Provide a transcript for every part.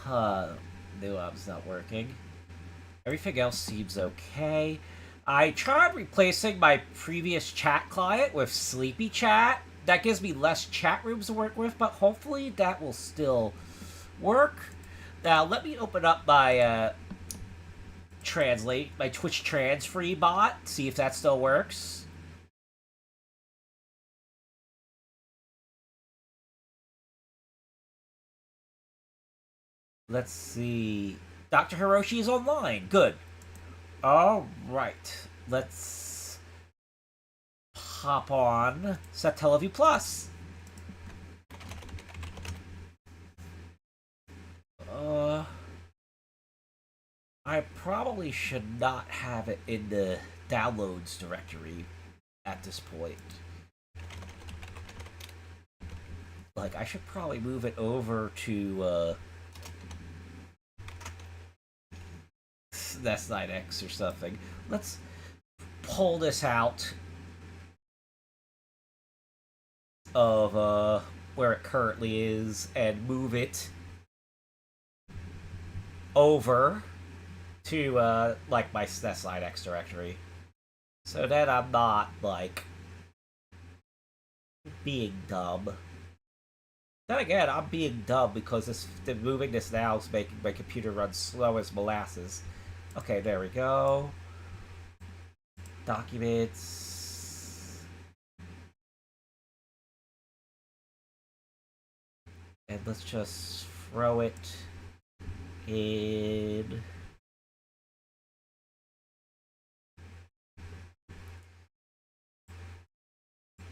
New app's not working. Everything else seems okay. I tried replacing my previous chat client with Sleepy Chat. That gives me less chat rooms to work with, but hopefully that will still work. Now, let me open up my my Twitch Transfree bot, see if that still works. Let's see. Dr. Hiroshi is online. Good. All right. Let's hop on SatellaviewPlus. I probably should not have it in the downloads directory at this point. Like, I should probably move it over to S9X or something. Let's pull this out of where it currently is and move it over to like my S9X directory, so that I'm not like being dumb. Then again, I'm being dumb because moving this now is making my computer run slow as molasses. Okay, there we go. Documents. And let's just throw it in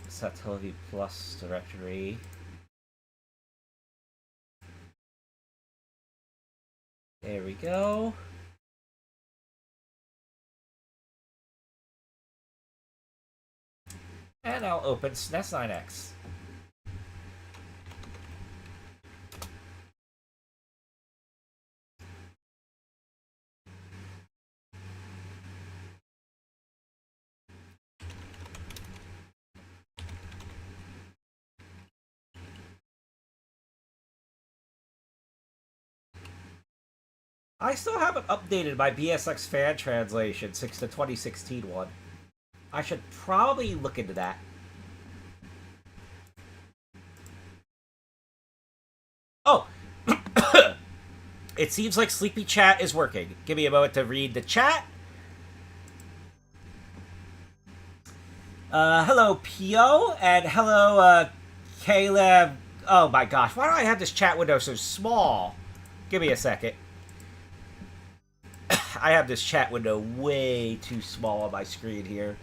SatellaviewPlus directory. There we go. And I'll open SNES9X. I still haven't updated my BSX fan translation since the 2016 one. I should probably look into that. Oh! It seems like Sleepy Chat is working. Give me a moment to read the chat. Hello, Pio, and hello, Caleb. Oh my gosh, why do I have this chat window so small? Give me a second. I have this chat window way too small on my screen here.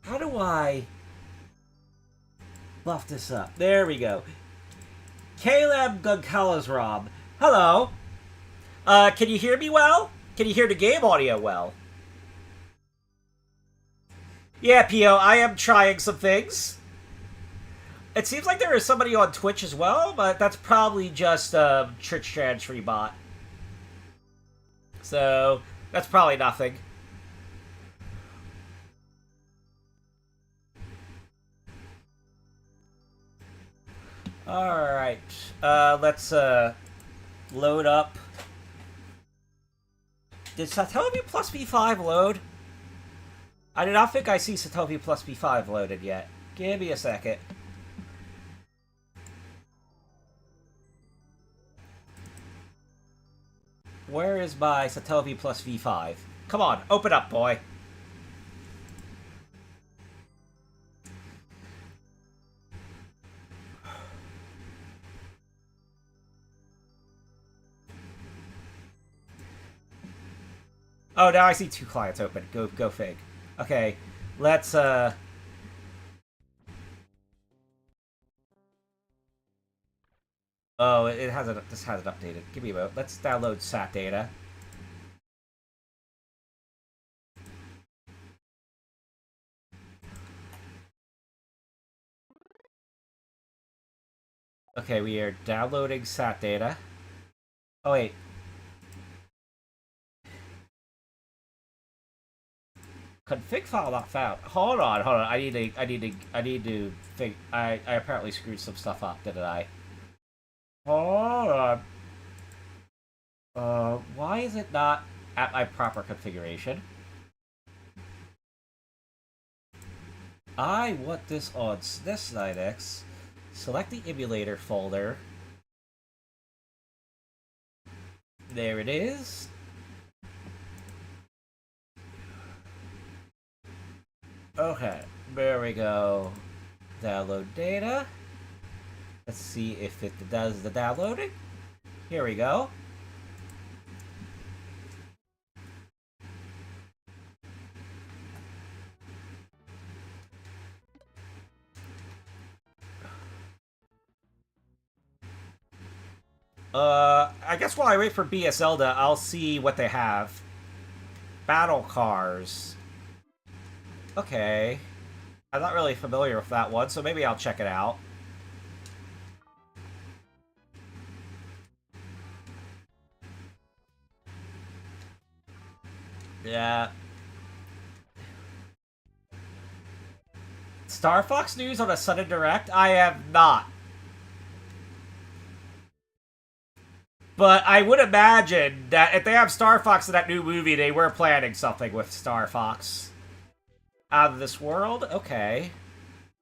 How do I buff this up? There we go. Caleb Gunkalas Rob. Hello. Can you hear me well? Can you hear the game audio well? Yeah, Pio, I am trying some things. It seems like there is somebody on Twitch as well, but that's probably just a Twitch Transfree bot. So, that's probably nothing. Alright. Let's load up. Did SatellaviewPlus B5 load? I do not think I see SatellaviewPlus B5 loaded yet. Give me a second. Where is my SatellaviewPlus V5? Come on, open up, boy. Oh, now I see two clients open. Go fig. Okay, let's Oh, it hasn't. This hasn't updated. Give me a moment. Let's download SAT data. Okay, we are downloading SAT data. Oh wait. Config file not found. Hold on. I need to think. I apparently screwed some stuff up, didn't I? Hold on. Why is it not at my proper configuration? I want this on SNES 9X. Select the emulator folder. There it is. Okay, there we go. Download data. Let's see if it does the downloading. Here we go. I guess while I wait for BS Zelda, I'll see what they have. Battle cars. Okay. I'm not really familiar with that one, so maybe I'll check it out. Yeah. Star Fox news on a sudden direct? I have not. But I would imagine that if they have Star Fox in that new movie, they were planning something with Star Fox. Out of this world? Okay.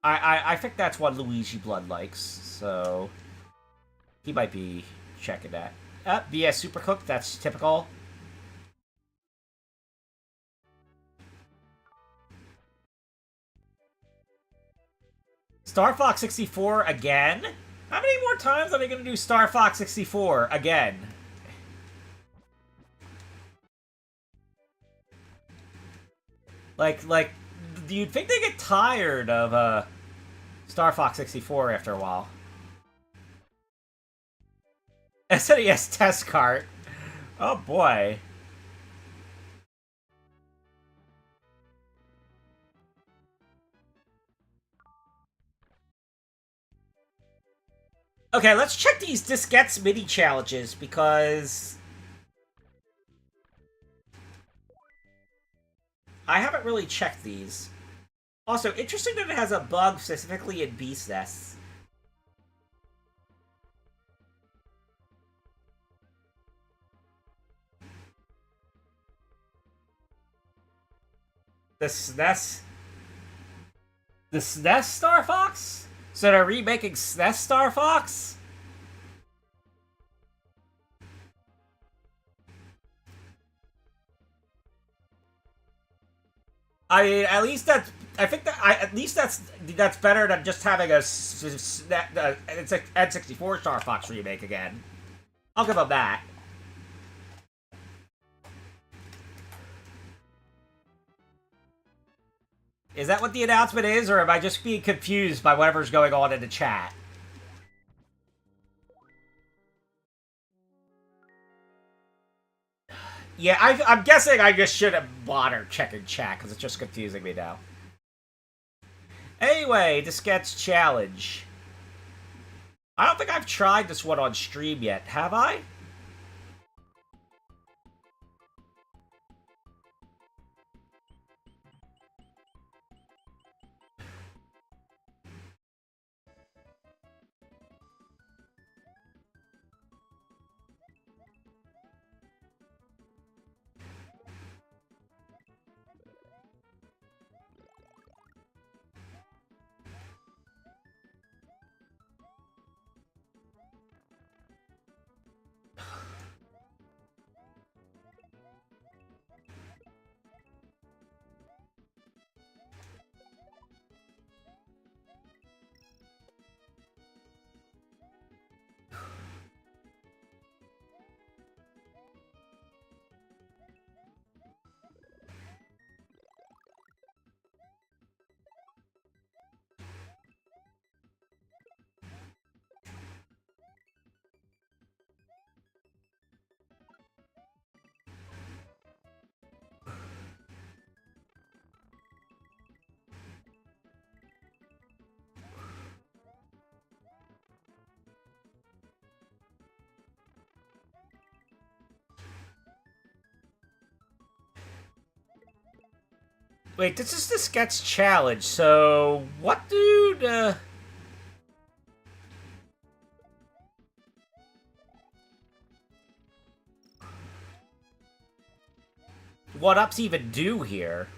I think that's what Luigi Blood likes, so he might be checking that. BS Supercooked, that's typical. Star Fox 64 again? How many more times are they going to do Star Fox 64 again? Like, do you think they get tired of, Star Fox 64 after a while? SNES test cart. Oh boy. Okay, let's check these diskettes mini challenges because I haven't really checked these. Also, interesting that it has a bug specifically in Beast Nests. The SNES... The SNES Star Fox? So they're remaking SNES Star Fox? I mean, at least that's... I think that at least that's better than just having a N64 Star Fox remake again. I'll give them that. Is that what the announcement is, or am I just being confused by whatever's going on in the chat? Yeah, I'm guessing I just shouldn't bother checking chat, because it's just confusing me now. Anyway, Diskette's challenge. I don't think I've tried this one on stream yet, have I? Wait, this is the sketch challenge, so what do 1-ups even do here?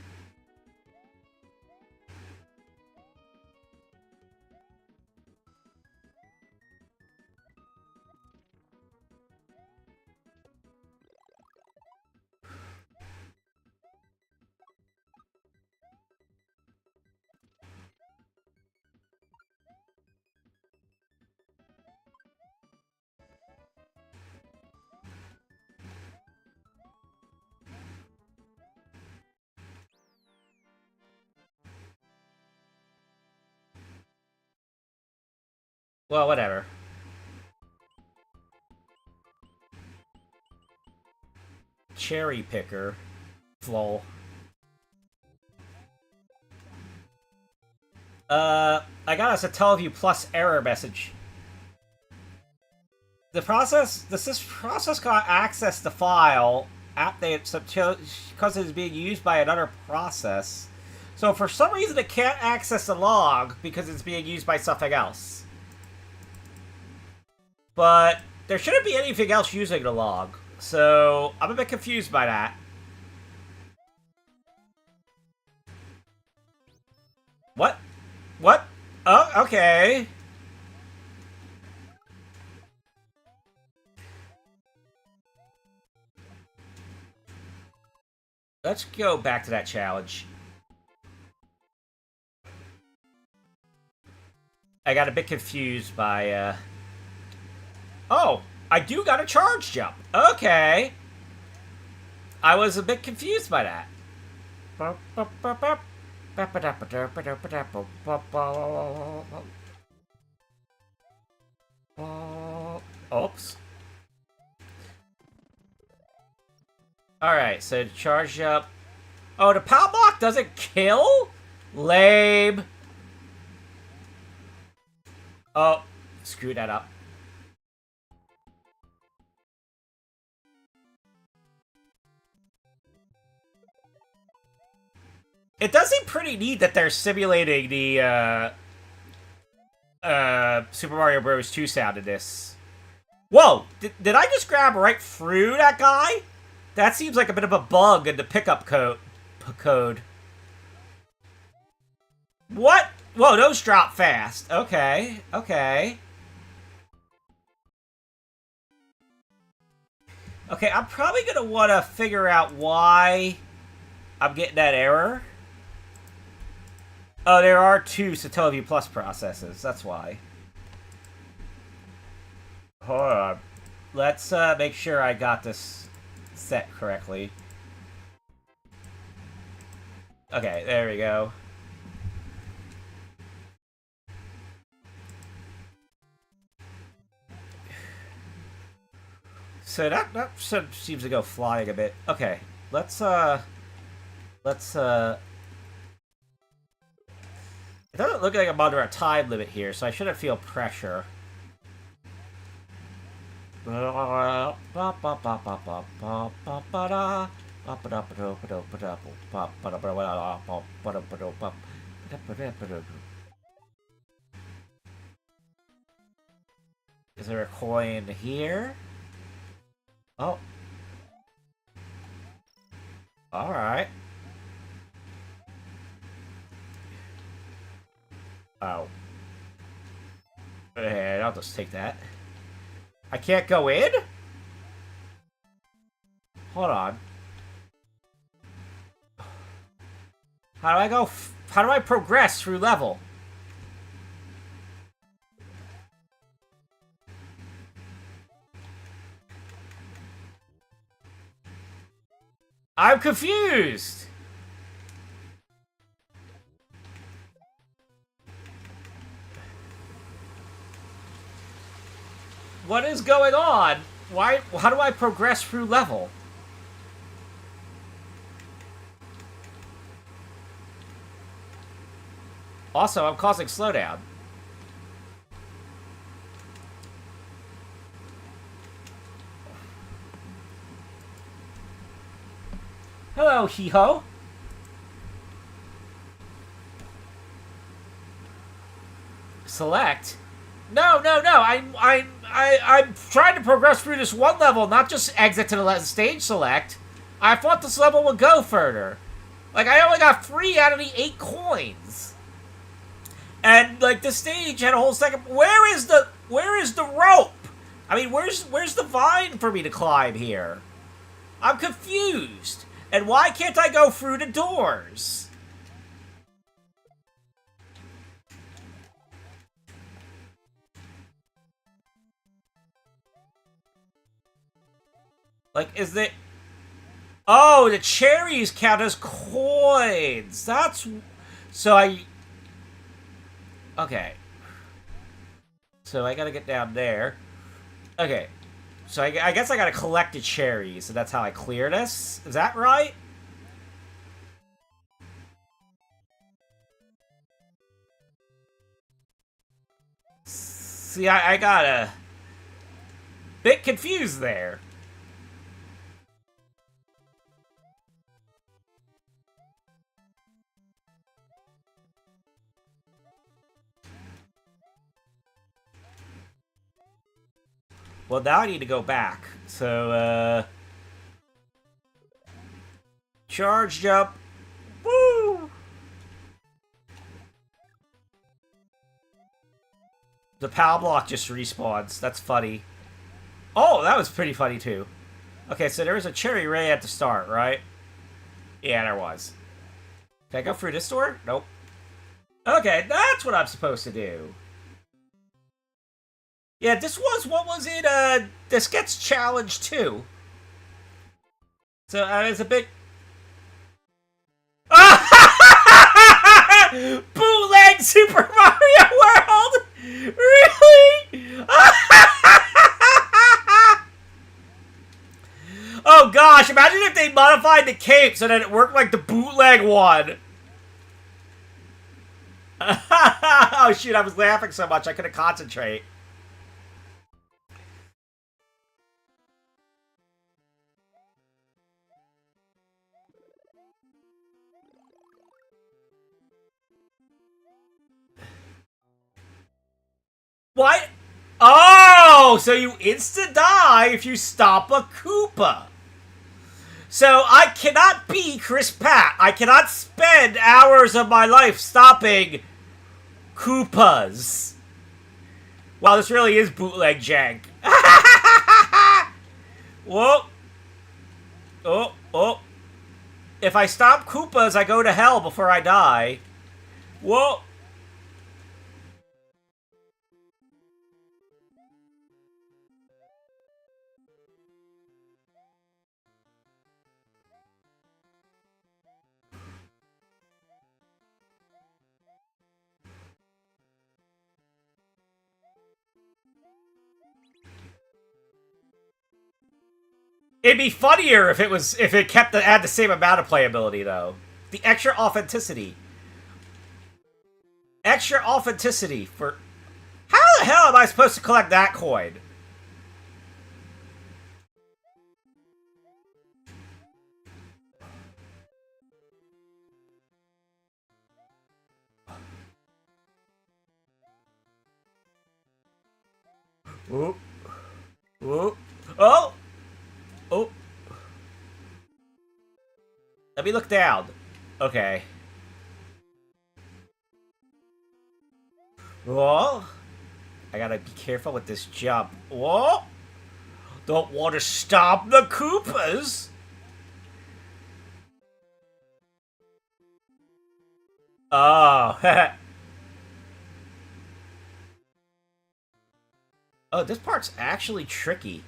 Well, whatever. Cherry picker. Lol. I got us a SatellaviewPlus error message. This process got access to file because it is being used by another process. So for some reason it can't access the log because it's being used by something else. But there shouldn't be anything else using the log. So I'm a bit confused by that. What? What? Oh, okay. Let's go back to that challenge. I got a bit confused by, Oh! I do got a charge jump! Okay! I was a bit confused by that. Oops. Alright, so charge up. Oh, the power block doesn't kill? Lame. Oh, screw that up. It does seem pretty neat that they're simulating the, Super Mario Bros. 2 sound in this. Whoa! Did I just grab right through that guy? That seems like a bit of a bug in the pickup code. What? Whoa, those drop fast. Okay, okay. Okay, I'm probably gonna want to figure out why I'm getting that error. Oh, there are 2 SatellaviewPlus processes. That's why. Hold on. Let's make sure I got this set correctly. Okay, there we go. So that seems to go flying a bit. Okay, let's it doesn't look like I'm under a time limit here, so I shouldn't feel pressure. Is there a coin here? Oh. Alright. Oh. And I'll just take that. I can't go in? Hold on. How do I go? How do I progress through level? I'm confused! What is going on? Why? How do I progress through level? Also, I'm causing slowdown. Hello, hee-ho. Select? No. I'm trying to progress through this one level, not just exit to the stage select. I thought this level would go further. Like, I only got 3 out of the 8 coins. And, like, the stage had a whole second... Where is the rope? I mean, where's the vine for me to climb here? I'm confused. And why can't I go through the doors? Like, is it... Oh, the cherries count as coins. That's... So I... Okay. So I gotta get down there. Okay. So I guess I gotta collect the cherries, so that's how I clear this? Is that right? See, I got a bit confused there. Well, now I need to go back. So, charge jump. Woo! The PAL block just respawns. That's funny. Oh, that was pretty funny, too. Okay, so there was a cherry ray at the start, right? Yeah, there was. Can I go through this door? Nope. Okay, that's what I'm supposed to do. Yeah, this was, what was it, this gets challenged too. So, I was a bit... Bootleg Super Mario World! Really? Oh gosh, imagine if they modified the cape so that it worked like the bootleg one. Oh shoot, I was laughing so much I couldn't concentrate. What? Oh, so you insta-die if you stop a Koopa. So I cannot be Chris Pratt. I cannot spend hours of my life stopping Koopas. Wow, this really is bootleg jank. Whoa. Oh, oh. If I stop Koopas, I go to hell before I die. Whoa. It'd be funnier if it had the same amount of playability though. The extra authenticity. Extra authenticity for... How the hell am I supposed to collect that coin? Ooh. Ooh. Oh! Oh. Let me look down. Okay. Whoa. I gotta be careful with this jump. Whoa. Don't want to stop the Koopas. Oh. Oh, this part's actually tricky.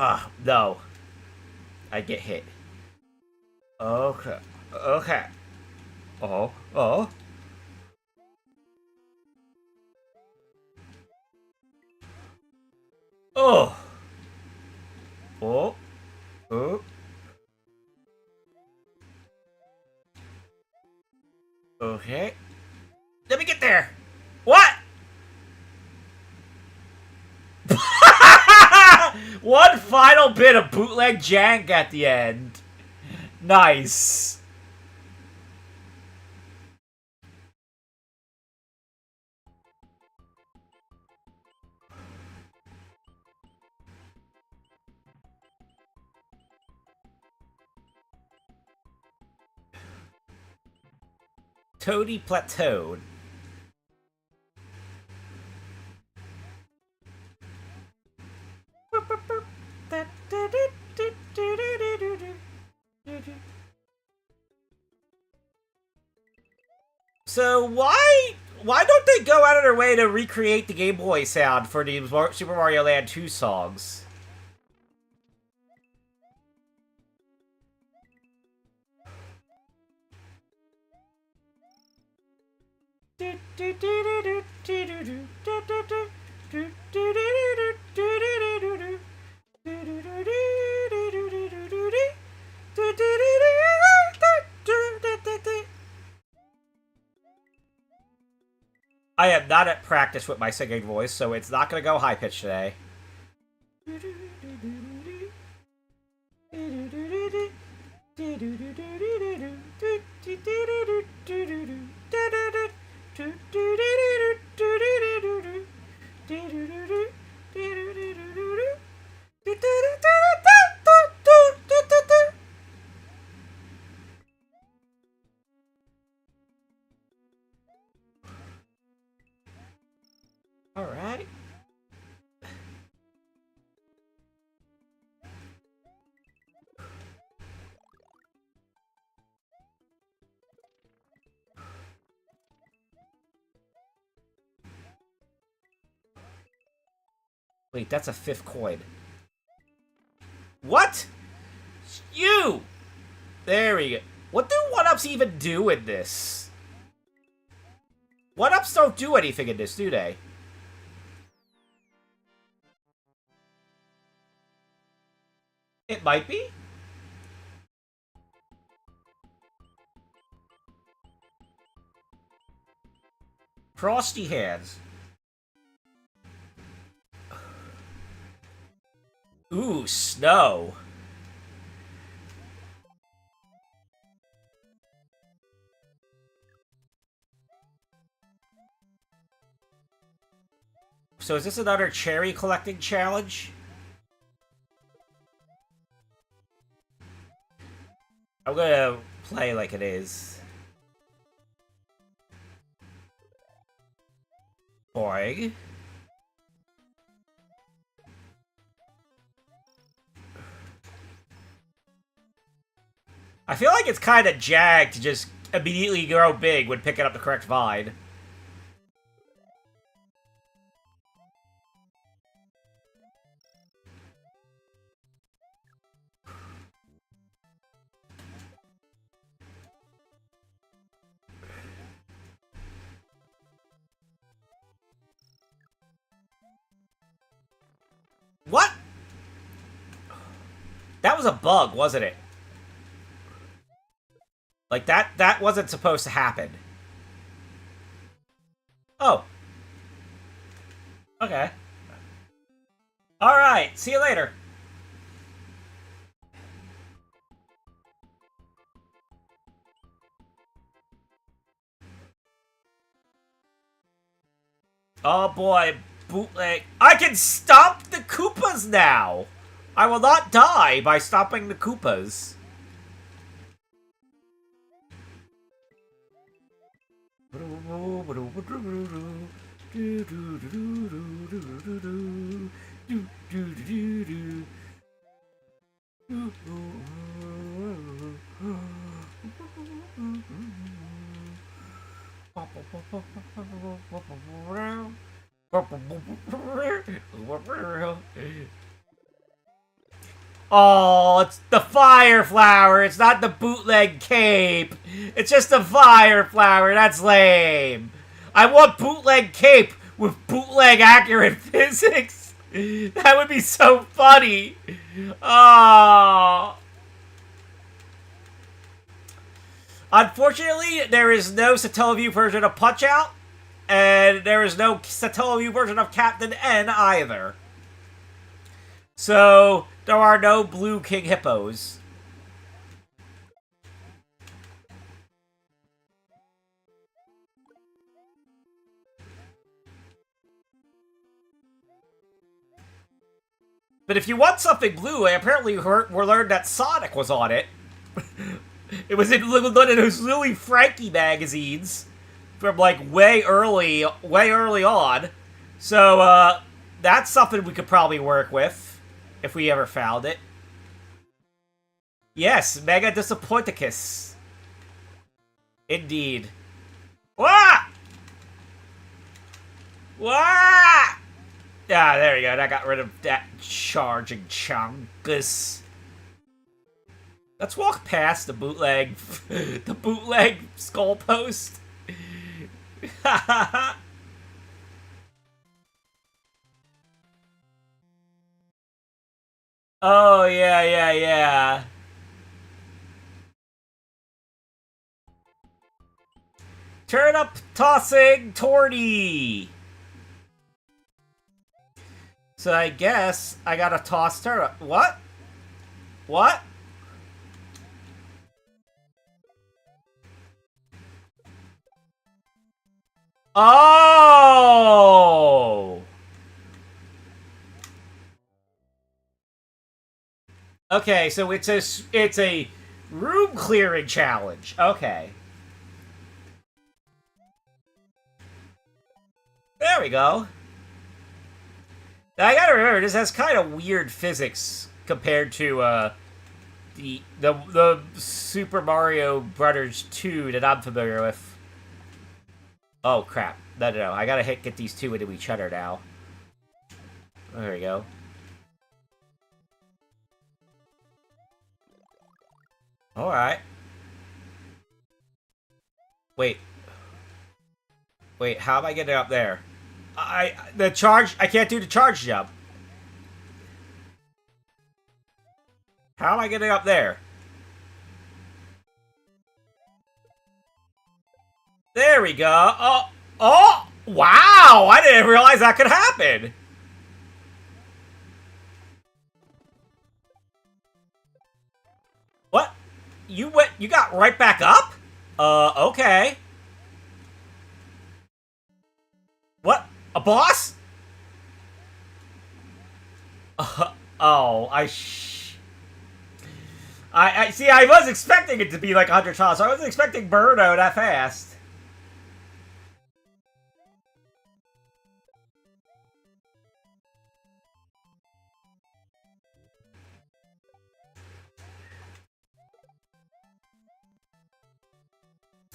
Ah, no. I get hit. Okay. Okay. Oh. Oh. Oh. Oh. Oh. Okay. Let me get there. What? One final bit of bootleg jank at the end. Nice. Toady plateaued. So why don't they go out of their way to recreate the Game Boy sound for the Super Mario Land 2 songs? I am not at practice with my singing voice, so it's not going to go high-pitched today. Alright. Wait, that's a 5th coin. What? You! There we go. What do 1-ups even do in this? 1-ups don't do anything in this, do they? It might be. Frosty hands. Ooh, snow. So is this another cherry collecting challenge? I'm gonna play like it is. Boing. I feel like it's kind of jagged to just immediately grow big when picking up the correct vine. What? That was a bug, wasn't it? Like, that wasn't supposed to happen. Oh. Okay. Alright, see you later. Oh boy, bootleg. I can stop the Koopas now! I will not die by stopping the Koopas. Oh, it's the fire flower. It's not the bootleg cape. It's just the fire flower. That's lame. I want bootleg cape with bootleg accurate physics. That would be so funny. Oh. Unfortunately, there is no Satellaview version of Punch-Out, and there is no Satellaview version of Captain N either. So, there are no blue king hippos. But if you want something blue, I apparently we're learned that Sonic was on it. It was in one of those Louis Frankie magazines from like way early on. So that's something we could probably work with if we ever found it. Yes, Mega Disappointicus. Indeed. Wah! Wah! Yeah, there you go. That got rid of that charging chunkus. Let's walk past the bootleg, the bootleg skull post. Oh yeah, yeah, yeah. Turn up tossing Torty. So I guess I gotta toss turnip. What? What? Oh! Okay, so it's a room clearing challenge. Okay. There we go. Now I gotta remember, this has kind of weird physics compared to the Super Mario Brothers 2 that I'm familiar with. Oh crap! No. I gotta get these two into each other now. There we go. All right. Wait. How am I getting up there? I can't do the charge jump. How am I getting up there? There we go. Oh, wow! I didn't realize that could happen. What? You got right back up? Okay. What? A boss? Oh, I see. I was expecting it to be like 100 toss. I wasn't expecting Birdo that fast.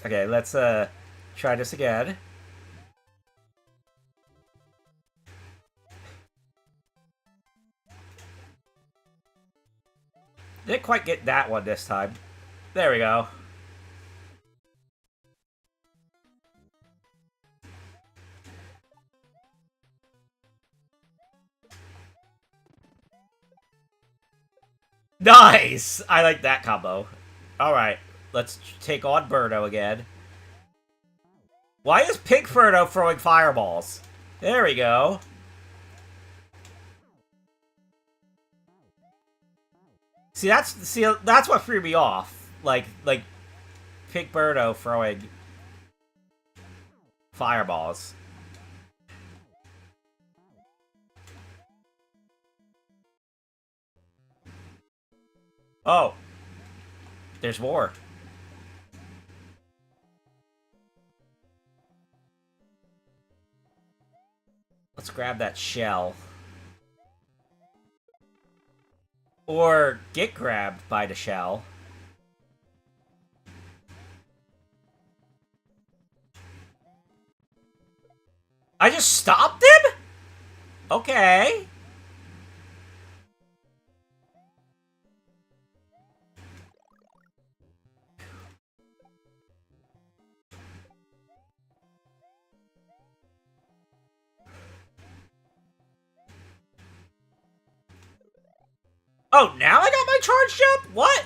Okay, let's try this again. Didn't quite get that one this time. There we go. Nice! I like that combo. Alright, let's take on Birdo again. Why is Pink Birdo throwing fireballs? There we go. See, that's what threw me off. Like Pink Birdo throwing fireballs. Oh. There's more. Let's grab that shell. Or get grabbed by the shell. I just stopped him? Okay. Oh, now I got my charge jump? What?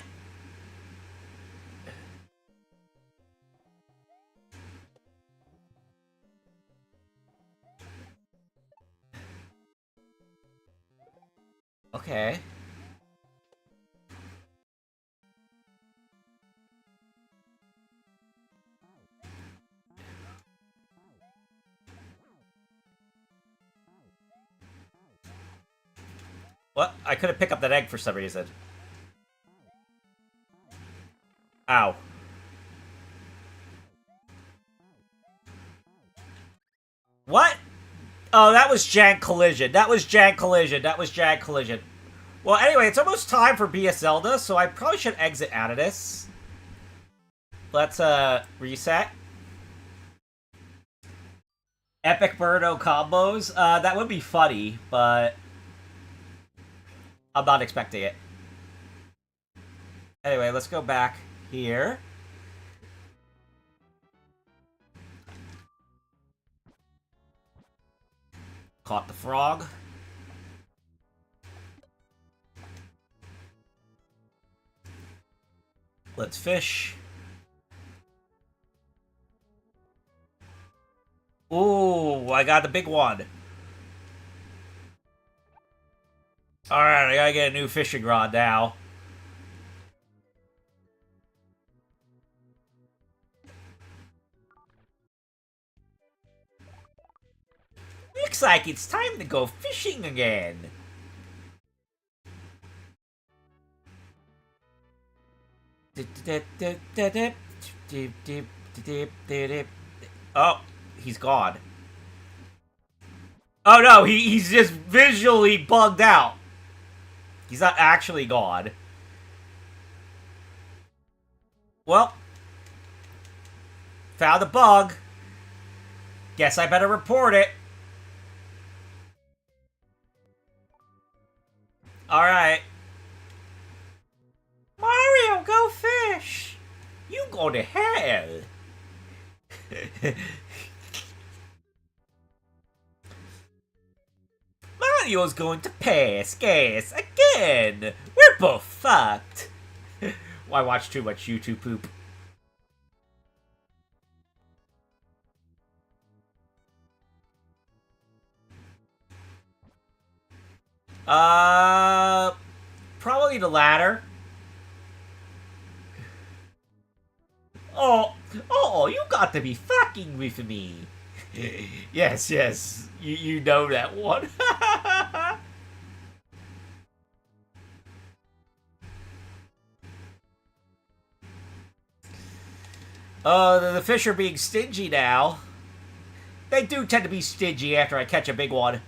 Okay. What? I couldn't pick up that egg for some reason. Ow. What? Oh, that was jank collision. That was jank collision. That was jank collision. Well, anyway, it's almost time for BS Zelda, so I probably should exit out of this. Let's, reset. Epic Birdo combos. That would be funny, but I'm not expecting it. Anyway, let's go back here. Caught the frog. Let's fish. Ooh, I got the big one. Alright, I gotta get a new fishing rod now. Looks like it's time to go fishing again. Oh, he's gone. Oh no, he's just visually bugged out. He's not actually gone. Well, found a bug. Guess I better report it. Alright. Mario, go fish! You go to hell! Mario's going to pass gas again! We're both fucked! I watch too much YouTube poop. Probably the latter. Oh, you got to be fucking with me. Yes, you know that one. The fish are being stingy now. They do tend to be stingy after I catch a big one.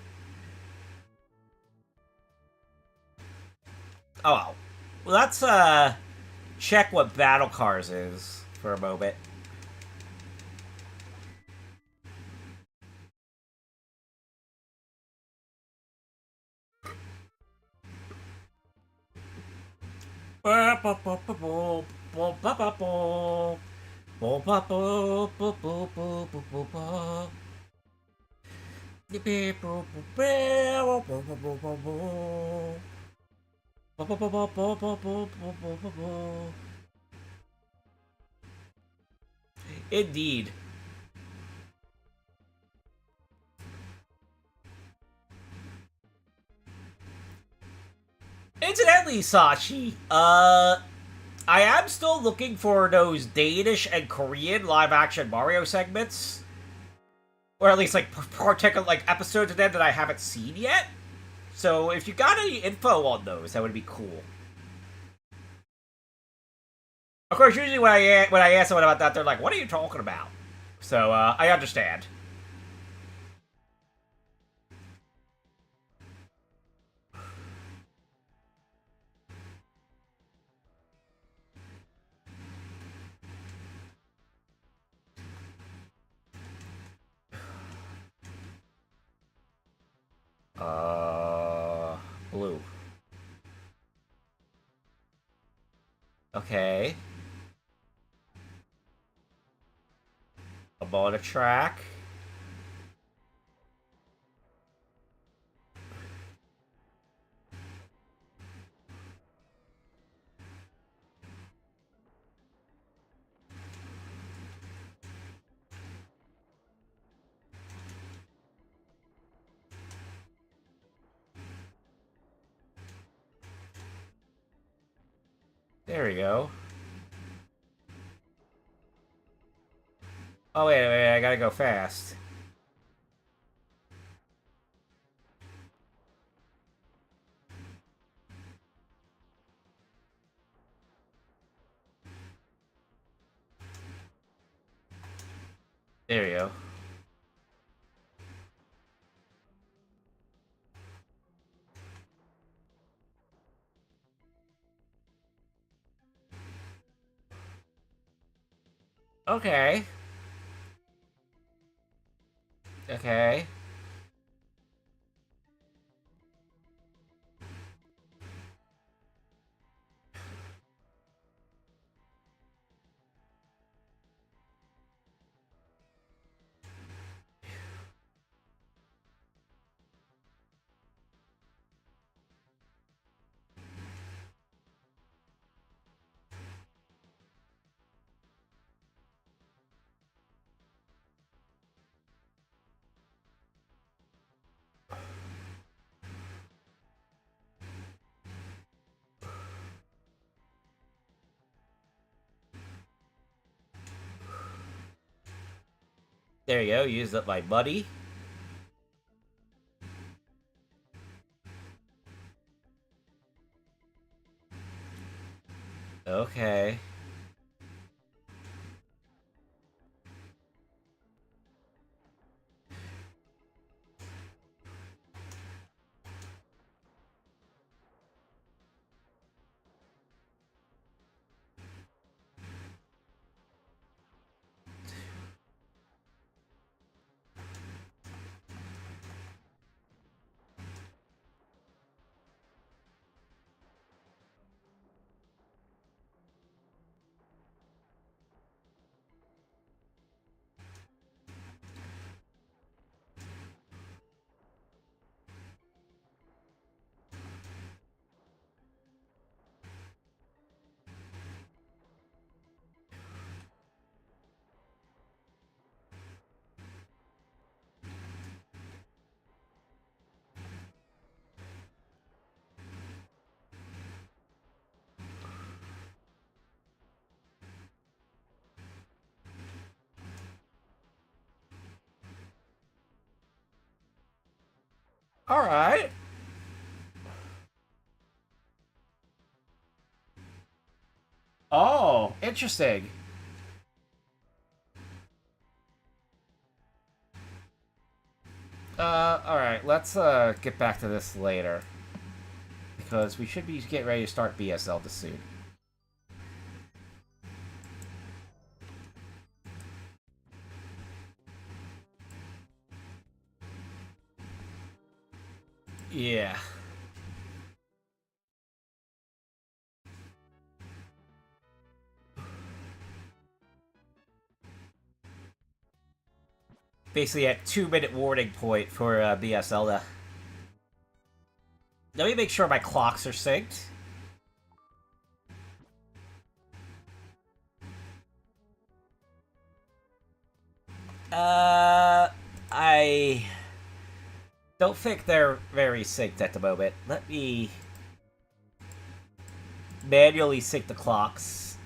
Oh, well, let's, check what Battle Cars is for a moment. Indeed. Incidentally, Sachi, I am still looking for those Danish and Korean live-action Mario segments. Or at least, like, particular, like, episodes of them that I haven't seen yet. So, if you got any info on those, that would be cool. Of course, usually when I ask someone about that, they're like, what are you talking about? So, I understand. Blue. Okay. I'm on a track. There we go. Oh, wait, I gotta go fast. There you go. Okay. Okay. There you go. Used up my money. Okay. All right. Oh, interesting. Alright, let's, get back to this later. Because we should be getting ready to start BS Zelda soon. Yeah. Basically a 2-minute warning point for, BS Zelda. Let me make sure my clocks are synced. I don't think they're very synced at the moment. Let me manually sync the clocks.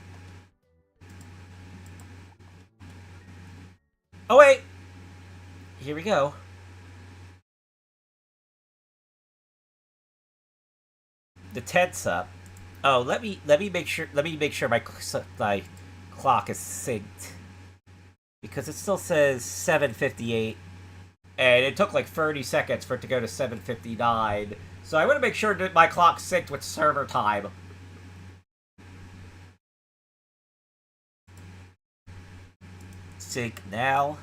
Oh, wait! Here we go. The tense up. Oh, let me make sure my clock is synced. Because it still says 7:58. And it took like 30 seconds for it to go to 7:59. So I want to make sure that my clock's synced with server time. Sync now.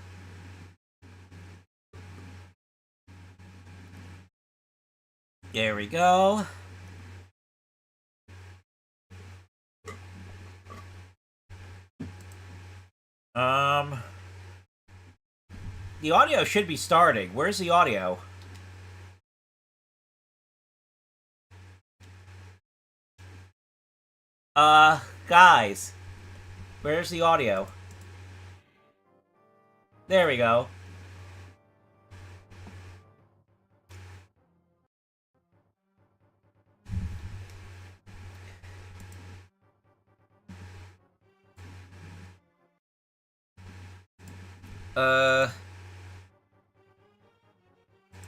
There we go. The audio should be starting. Where's the audio? Guys. Where's the audio? There we go.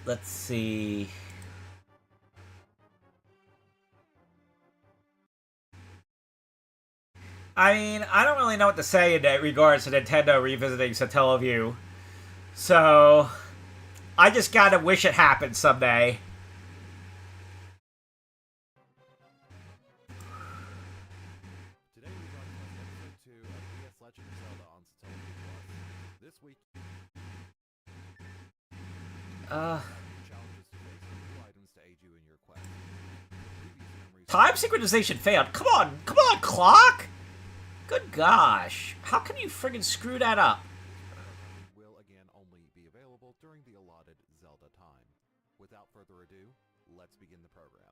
Let's see. I mean, I don't really know what to say in regards to Nintendo revisiting Satellaview. So, I just gotta wish it happened someday. Today we broadcast episode 2 of BS Legend of Zelda on SatellaviewPlus. This week, challenges to face and new items to aid you in your quest. Time synchronization failed. Come on, clock! Good gosh. How can you friggin' screw that up? Will again only be available during the allotted Zelda time. Without further ado, let's begin the program.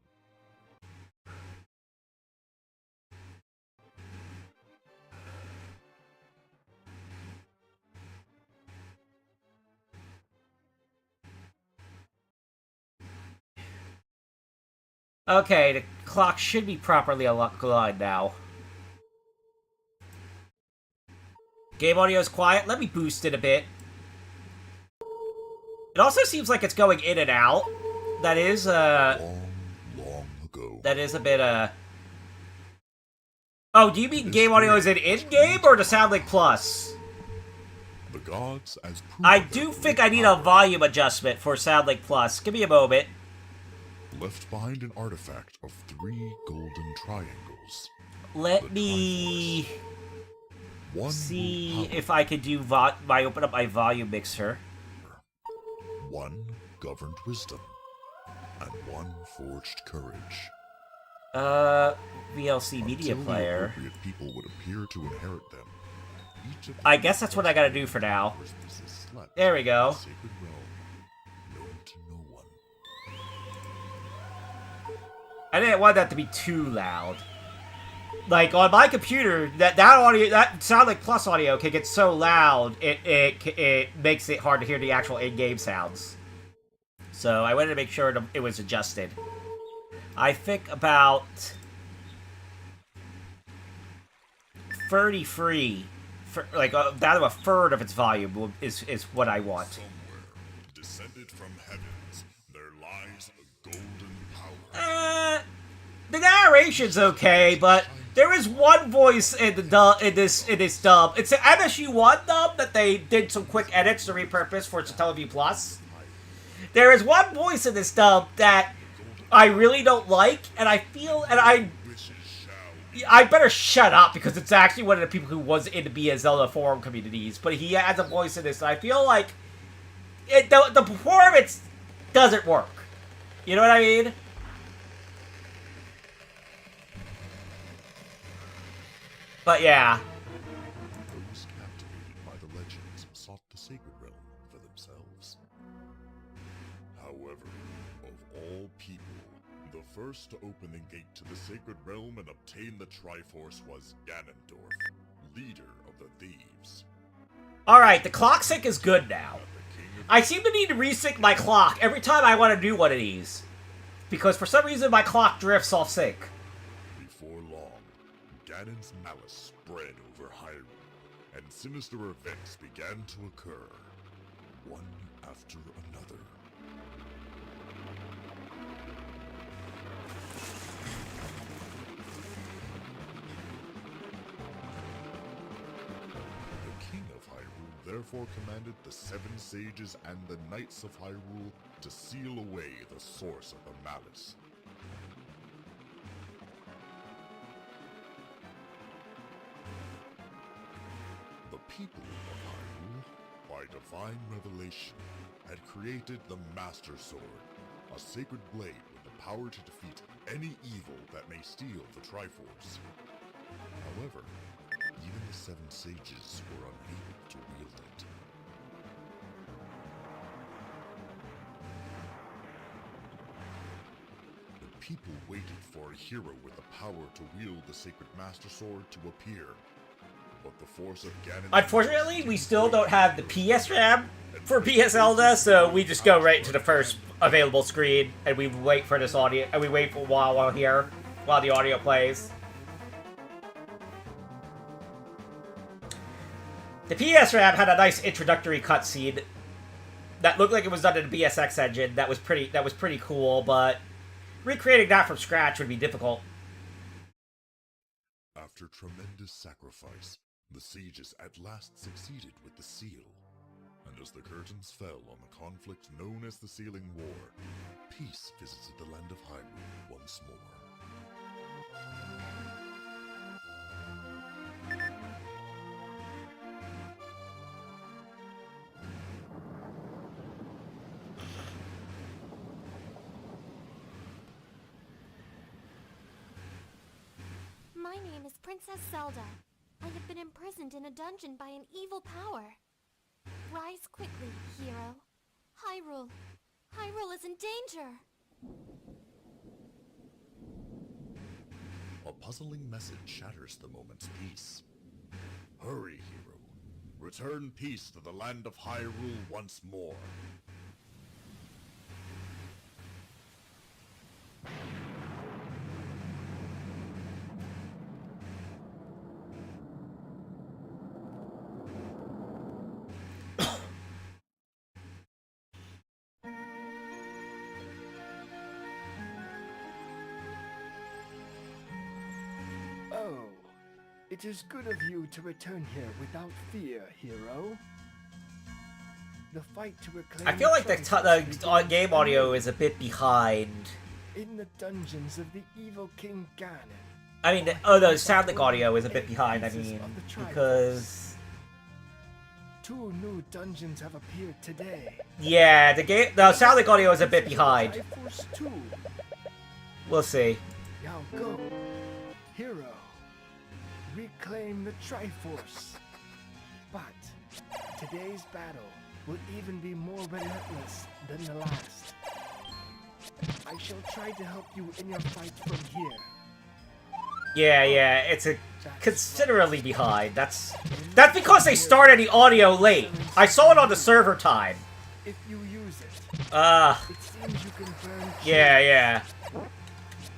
Okay, the clock should be properly aligned now. Game audio is quiet. Let me boost it a bit. It also seems like it's going in and out. That is, long ago. That is a bit, Oh, do you mean game audio is an in-game or the SoundLink Plus? The gods as I do think I need a volume adjustment for SoundLink Plus. Give me a moment. left behind an artifact of 3 golden triangles. Let me One see ruled if I can do open up my volume mixer. power, one governed wisdom, and one forged courage. VLC media Until player. The appropriate people would appear to inherit them. Each of the I guess that's what I gotta do for now. forces slept There we in go. the sacred realm, known to no one. I didn't want that to be too loud. Like on my computer, that audio, that SoundLink Plus audio can get so loud it makes it hard to hear the actual in-game sounds. So I wanted to make sure it was adjusted. I think about 33, like down to a third of its volume is what I want. Somewhere, descended from heavens, there lies a golden power. The narration's okay, but there is one voice in the dub in this dub. It's an MSU1 dub that they did some quick edits to repurpose for Satellaview Plus. There is one voice in this dub that I really don't like, and I feel, and Wishes shall I better shut up because it's actually one of the people who was in the BS Zelda forum communities, but he has a voice in this, and I feel like the performance doesn't work. You know what I mean? But yeah. those captivated by the legends sought the sacred realm for themselves. However, of all people, the first to open the gate to the sacred realm and obtain the Triforce was Ganondorf, leader of the thieves. Alright, the clock sync is good now. The king of I seem to need to resync my clock every time I want to do one of these. Because for some reason my clock drifts off sync. Before long, Ganon's malice spread over Hyrule, and sinister events began to occur, one after another. The King of Hyrule therefore commanded the 7 sages and the Knights of Hyrule to seal away the source of the malice. The people of Hyrule, by divine revelation, had created the Master Sword, a sacred blade with the power to defeat any evil that may steal the Triforce. However, even the 7 sages were unable to wield it. The people waited for a hero with the power to wield the sacred Master Sword to appear. But the force of Ganon... Unfortunately, we still don't have the PS RAM for BS Zelda, so we just go right to the first available screen, and we wait for this audio, and we wait for a while while the audio plays. The PS RAM had a nice introductory cutscene that looked like it was done in the BSX engine. That was pretty cool, but recreating that from scratch would be difficult. After After tremendous sacrifice, the sages at last succeeded with the seal. And as the curtains fell on the conflict known as the Sealing War, peace visited the land of Hyrule once more. My name is Princess Zelda. I have been imprisoned in a dungeon by an evil power. Rise quickly, hero. Hyrule is in danger! A puzzling message shatters the moment's peace. Hurry, hero. Return peace to the land of Hyrule once more. Oh, it is good of you to return here without fear, hero. The fight to reclaim I feel like the Triforce game audio is a bit behind. in the dungeons of the evil King Ganon. I mean, the sound audio is a bit behind, I mean, because... Two new dungeons have appeared today. Yeah, the sound audio is a bit behind. Triforce 2. We'll see. Now go, hero. Reclaim the Triforce. But today's battle will even be more relentless than the last. I shall try to help you in your fight from here. Yeah, it's a considerably behind. That's because they started the audio late. I saw it on the server time. If you use it, Uh, it seems you can burn. yeah.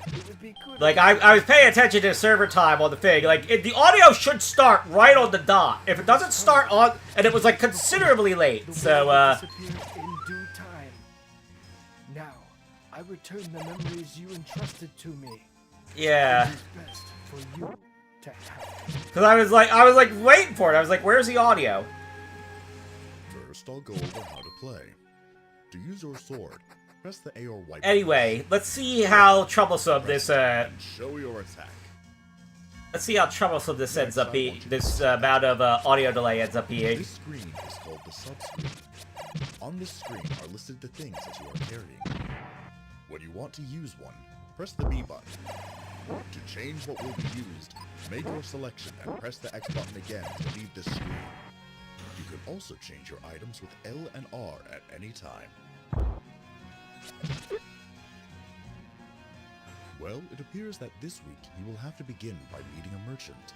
It would be good. Like, I was paying attention to server time on the thing. Like, the audio should start right on the dot. If it doesn't start on... And it was, like, considerably late, so, Disappear in due time. Now, I return the memories you entrusted to me. yeah. It is best for you to have. Because I was like, waiting for it. I was like, where's the audio? First, I'll go over how to play. To use your sword, press the A or Y. Anyway, let's see how troublesome this, and show your attack. let's see how troublesome this ends up being. This amount of audio delay ends up being. This screen is called the subscreen. On this screen are listed the things that you are carrying. When you want to use one, press the B button. To change what will be used, make your selection and press the X button again to leave this screen. You can also change your items with L and R at any time. Well, it appears that this week you will have to begin by meeting a merchant.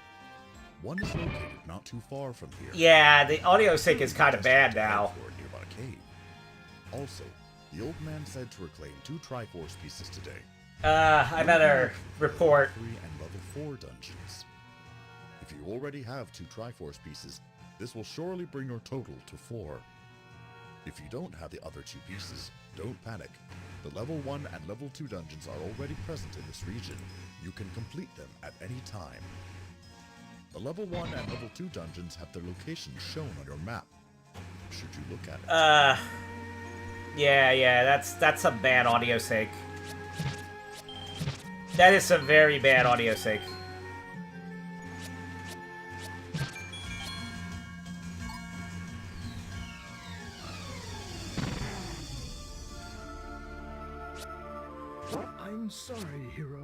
One is located not too far from here. Yeah, the audio sync is kind of bad now. For a nearby cave. Also, the old man said to reclaim 2 Triforce pieces today. I better report. 3 and level 4 dungeons. If you already have 2 Triforce pieces, this will surely bring your total to 4. If you don't have the other 2 pieces, don't panic. The level 1 and level 2 dungeons are already present in this region. You can complete them at any time. The level 1 and level 2 dungeons have their locations shown on your map, should you look at it. Yeah, that's some bad audio sync. That is some very bad audio sync. I'm sorry, hero.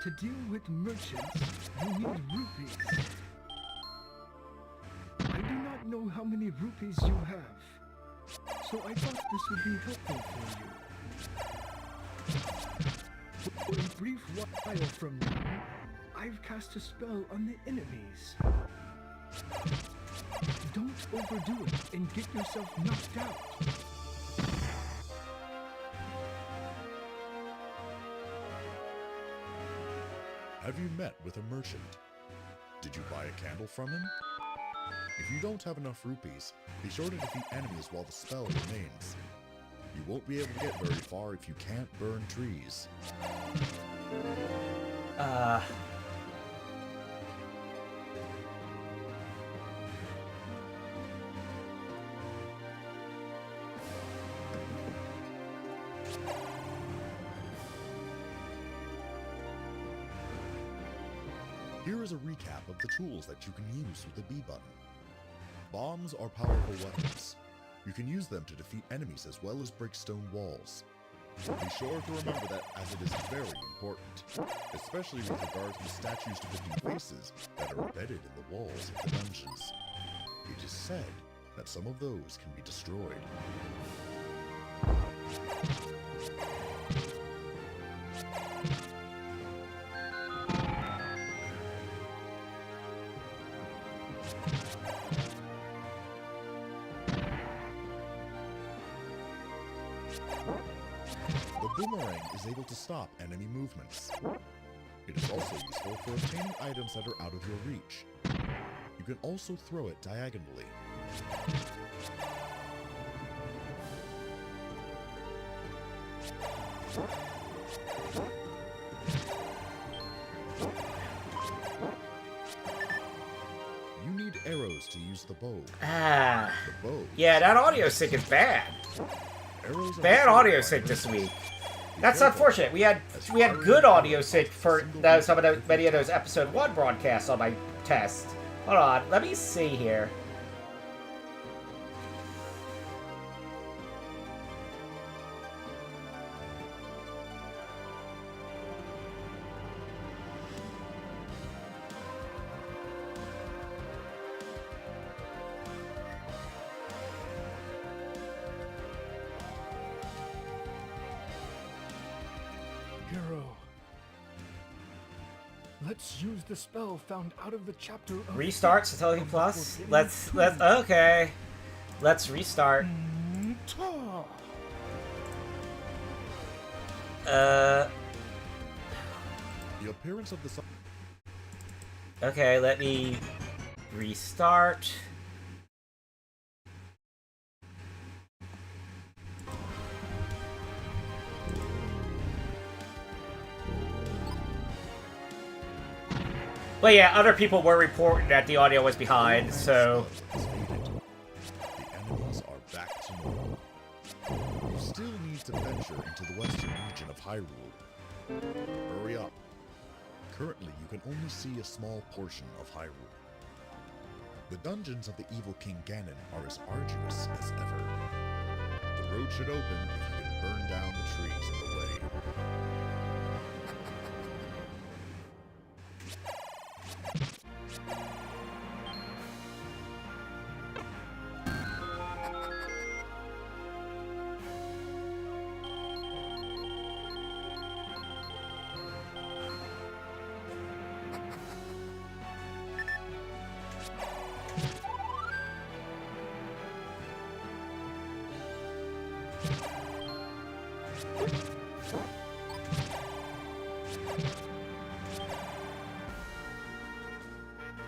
To deal with merchants, you need rupees. I do not know how many rupees you have, so I thought this would be helpful for you. For a brief while from now, I've cast a spell on the enemies. Don't overdo it and get yourself knocked out. Have you met with a merchant? Did you buy a candle from him? If you don't have enough rupees, be sure to defeat enemies while the spell remains. You won't be able to get very far if you can't burn trees. Here is a recap of the tools that you can use with the B button. Bombs are powerful weapons. You can use them to defeat enemies as well as break stone walls. Be sure to remember that, as it is very important, especially with regards to the statues depicting faces that are embedded in the walls of the dungeons. It is said that some of those can be destroyed. The boomerang is able to stop enemy movements. It is also useful for obtaining items that are out of your reach. You can also throw it diagonally. You need arrows to use the bow. Ah. The bow. Yeah, that audio sync is bad. Arrows are Bad the audio same sync this items. week. That's unfortunate. We had good audio sync for some of those, many of those episode 1 broadcasts on my test. Hold on, let me see here. Hero. Let's use the spell found out of the chapter of Restart SatellaviewPlus. Let's okay. Let's restart. Ta. The appearance of the sun. Okay, let me restart. But yeah, other people were reporting that the audio was behind, so... The enemies are back to normal. You still need to venture into the western region of Hyrule. Hurry up. Currently, you can only see a small portion of Hyrule. The dungeons of the evil King Ganon are as arduous as ever. The road should open if you can burn down the trees in the way.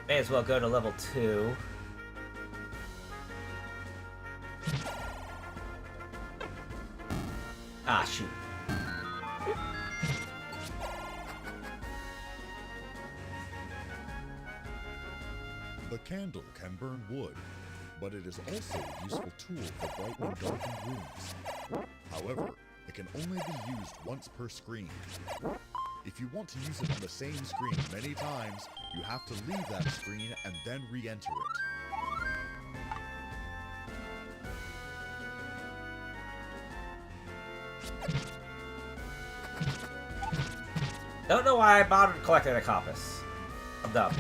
May as well go to level 2. Ah, shoot. The candle can burn wood, but it is also a useful tool for brightening darkened rooms. However, it can only be used once per screen. If you want to use it on the same screen many times, you have to leave that screen and then re-enter it. Don't know why I bothered collecting a compass. I'm dumb.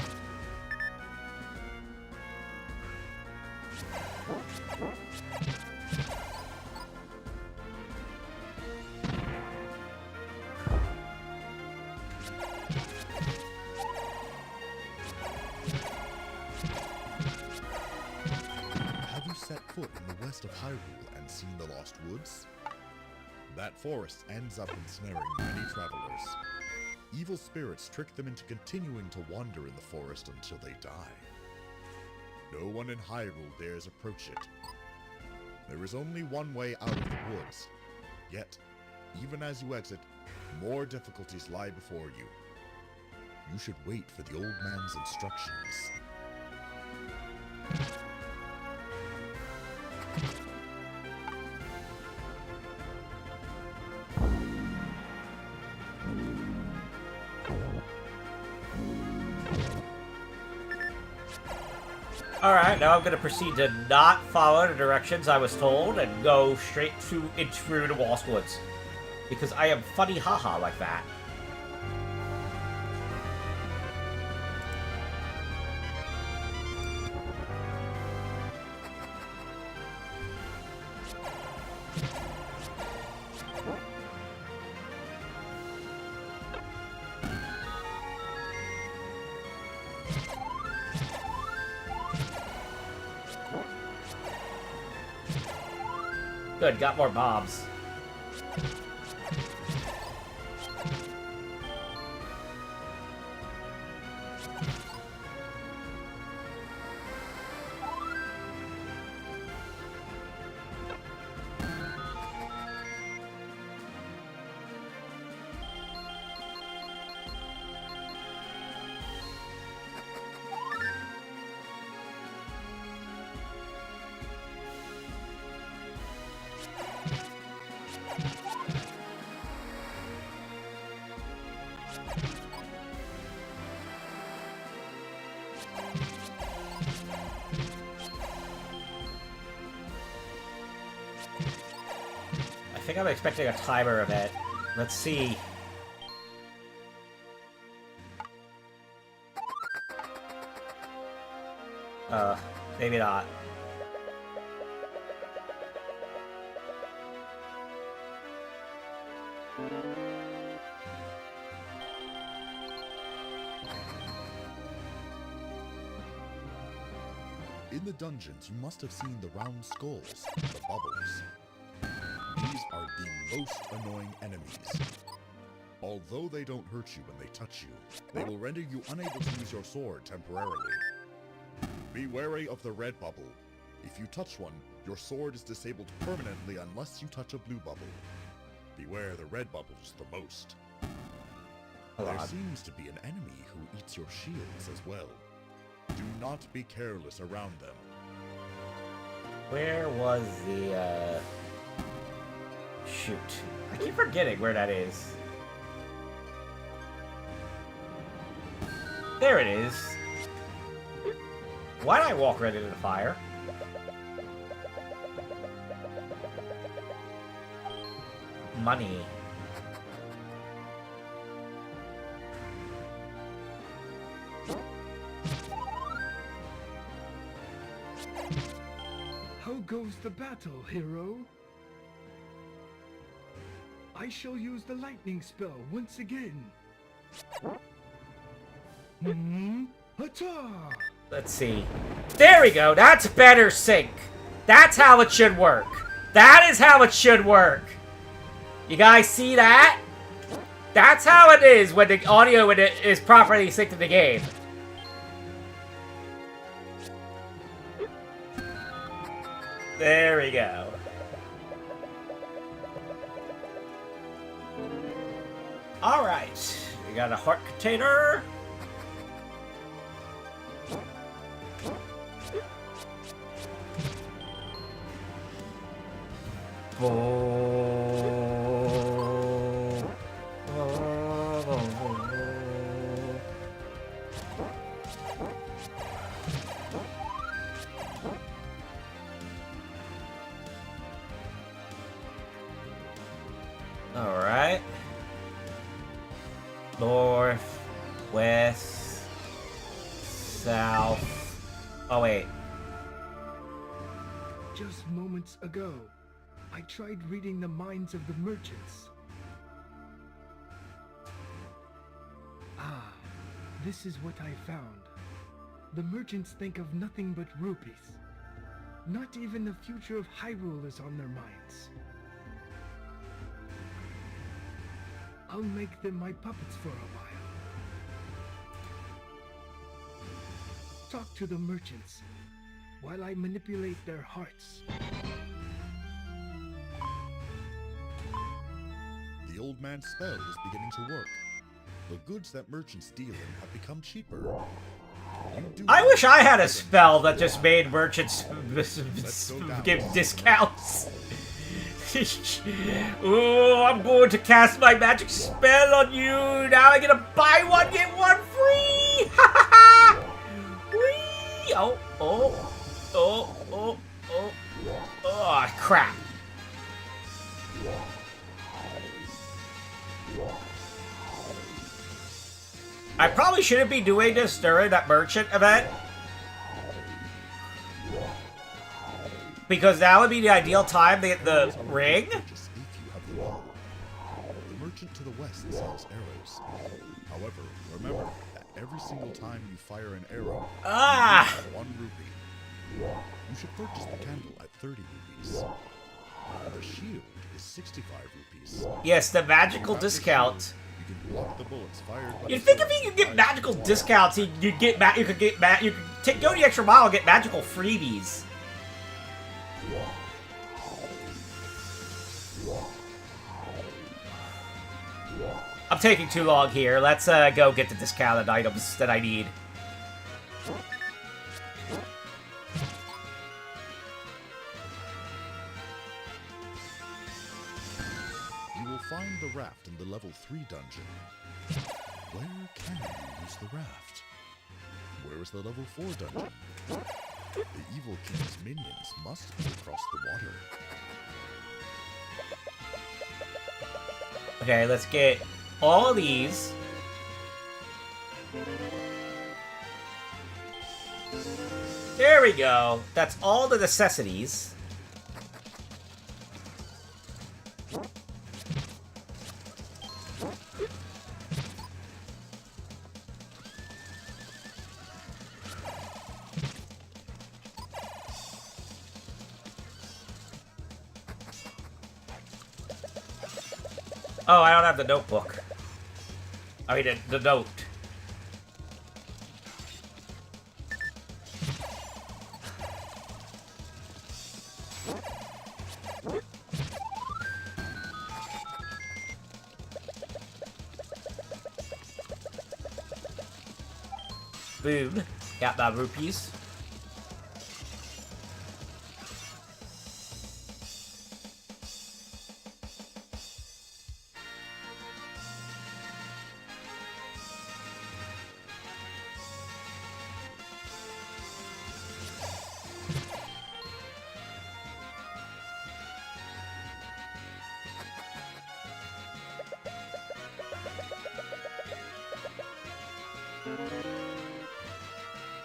Have you set foot in the west of Hyrule and seen the Lost Woods? That forest ends up ensnaring many travelers. Evil spirits trick them into continuing to wander in the forest until they die. No one in Hyrule dares approach it. There is only one way out of the woods. Yet, even as you exit, more difficulties lie before you. You should wait for the old man's instructions. Alright, now I'm gonna proceed to not follow the directions I was told and go straight through the Lost Woods. Because I am funny haha like that. Good, got more mobs. I think I'm expecting a timer event. Let's see. Maybe not. In the dungeons, you must have seen the round skulls, the bubbles. These are the most annoying enemies. Although they don't hurt you when they touch you, they will render you unable to use your sword temporarily. Be wary of the red bubble. If you touch one, your sword is disabled permanently unless you touch a blue bubble. Beware the red bubbles the most. There seems to be an enemy who eats your shields as well. Do not be careless around them. Where was the, Shoot. I keep forgetting where that is. There it is. Why'd I walk right into the fire? Money. How goes the battle, hero? I shall use the lightning spell once again. Hata! Let's see. There we go. That's better sync. That's how it should work. That is how it should work. You guys see that? That's how it is when the audio is properly synced to the game. There we go. Alright. We got a heart container. Alright. North, west, south. Oh, wait. Just moments ago, I tried reading the minds of the merchants. Ah, this is what I found. The merchants think of nothing but rupees. Not even the future of Hyrule is on their minds. I'll make them my puppets for a while. Talk to the merchants while I manipulate their hearts. The old man's spell is beginning to work. The goods that merchants deal in have become cheaper. I wish I had a spell that just made merchants give discounts. Oh, I'm going to cast my magic spell on you. Now I'm gonna buy one, get one free. Ha ha ha! Whee! Oh, oh, oh, oh, oh, oh, crap. I probably shouldn't be doing this during that merchant event. Because that would be the ideal time to get the ring. Purchase if you have the money. The merchant to the west sells arrows. However, remember that every single time you fire an arrow, Ah! you lose 1 rupee. You should purchase the candle at 30 rupees. The shield is 65 rupees. Yes, the magical Without the discount. shield, you can block the bullets fired by You the think sword if you could get by magical 12 discounts, you could get go the extra mile and get magical freebies. I'm taking too long here. Let's go get the discounted items that I need. You will find the raft in the level 3 dungeon. Where can you use the raft? Where is the level 4 dungeon? The evil king's minions must be across the water. Okay, let's get all of these. There we go. That's all the necessities. Oh, I don't have the notebook. I mean, the note. Boom. Got my rupees.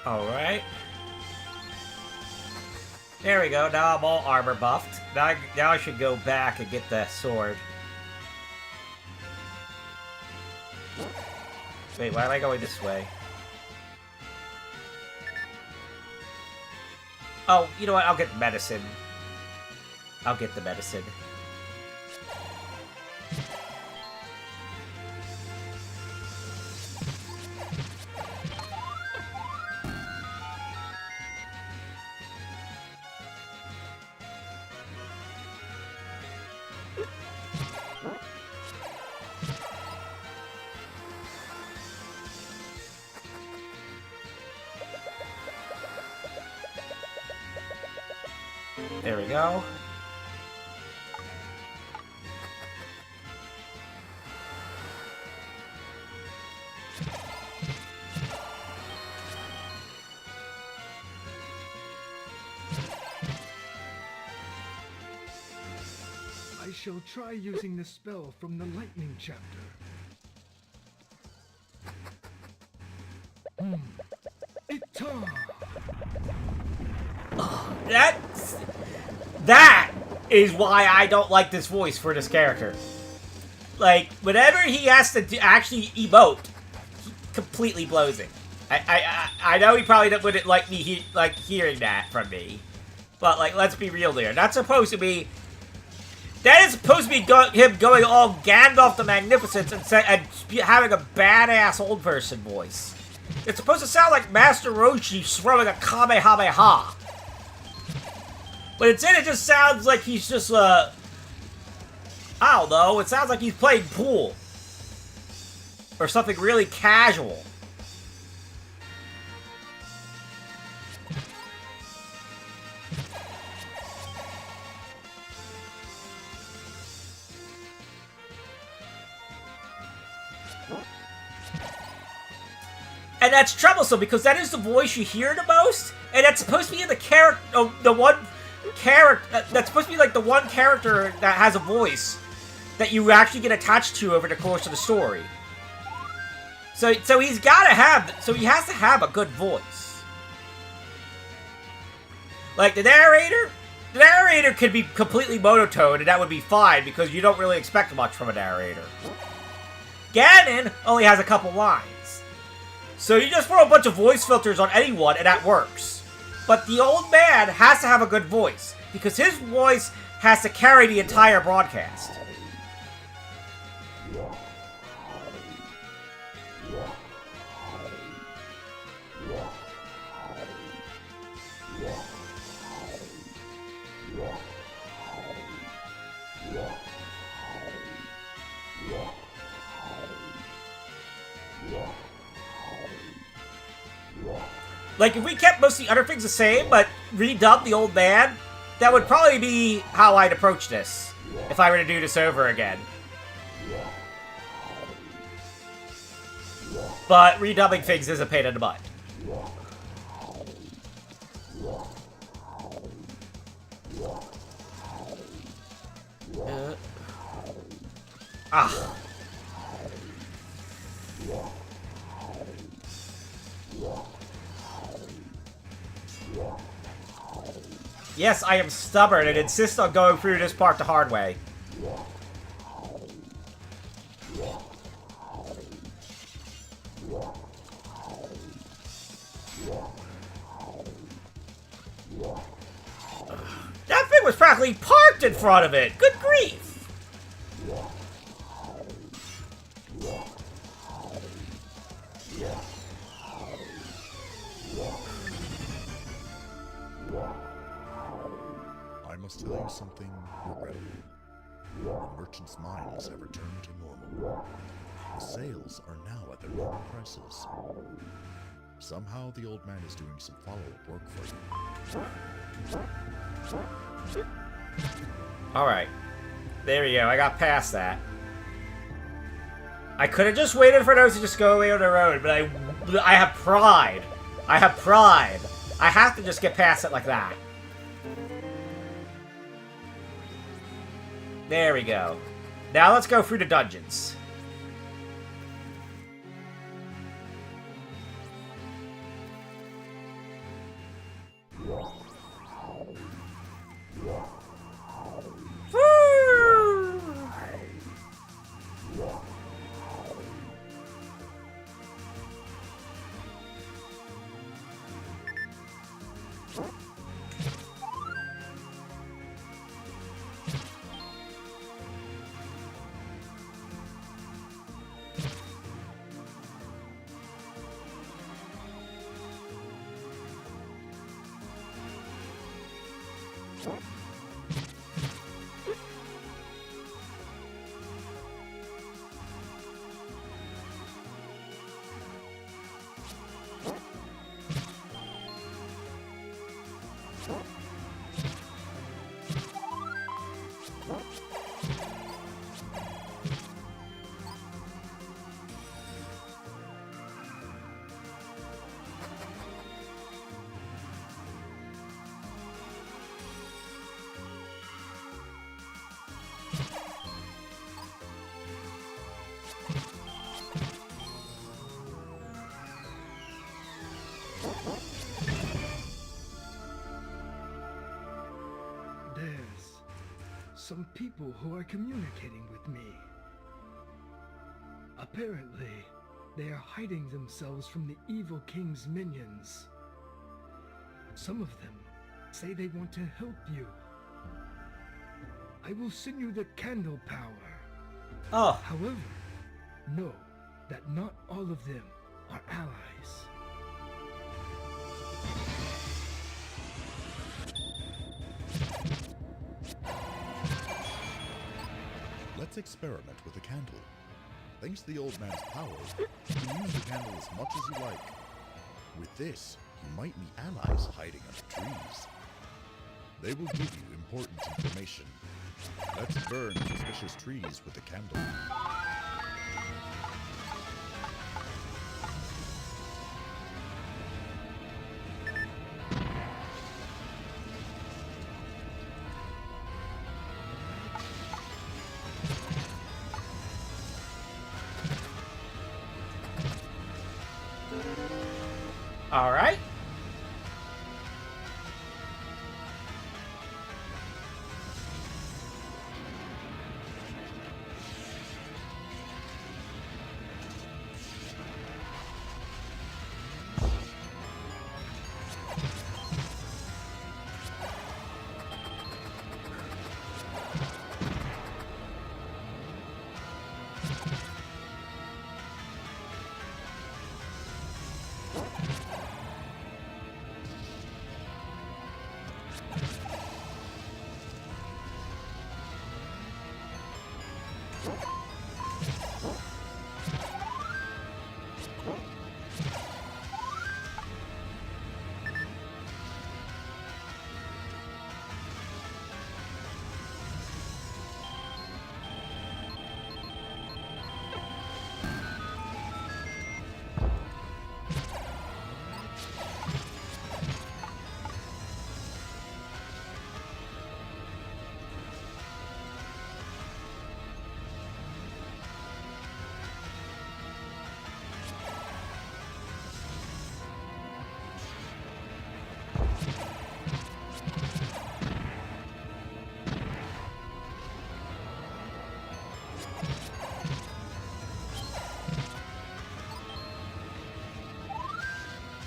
Alright. There we go, now I'm all armor buffed. Now I should go back and get the sword. Wait, why am I going this way? Oh, you know what, I'll get medicine. I'll get the medicine. There we go. I shall try using the spell from the lightning chapter. Ita! That is why I don't like this voice for this character. Like, whenever he has to actually emote, he completely blows it. I know he probably wouldn't like me hearing that from me, but like, let's be real there. That's supposed to be. That is supposed to be him going all Gandalf the Magnificent and having a badass old person voice. It's supposed to sound like Master Roshi throwing a Kamehameha. But instead it just sounds like he's just, I don't know, it sounds like he's playing pool. Or something really casual. And that's troublesome because that is the voice you hear the most, and that's supposed to be the character, the one character that's supposed to be like the one character that has a voice that you actually get attached to over the course of the story. So he's gotta have, so he has to have a good voice. Like the narrator could be completely monotone, and that would be fine because you don't really expect much from a narrator. Ganon only has a couple lines. So you just throw a bunch of voice filters on anyone, and that works. But the old man has to have a good voice, because his voice has to carry the entire broadcast. Like, if we kept most of the other things the same, but redubbed the old man, that would probably be how I'd approach this, if I were to do this over again. But redubbing things is a pain in the butt. Ah. Yes, I am stubborn and insist on going through this part the hard way. That thing was practically parked in front of it! Good grief! I must tell you something regrettable. The merchant's mines have returned to normal. The sales are now at their normal prices. Somehow the old man is doing some follow-up work for you. Alright. There we go, I got past that. I could have just waited for those to just go away on their own, but I have pride. I have pride. I have to just get past it like that. There we go. Now let's go through the dungeons. Woo! There's some people who are communicating with me. Apparently, they are hiding themselves from the evil king's minions. Some of them say they want to help you. I will send you the candle power. Oh. However, know that not all of them are allies. Let's experiment with the candle. Thanks to the old man's power, you can use the candle as much as you like. With this, you might meet allies hiding under trees. They will give you important information. Let's burn suspicious trees with the candle. Alright.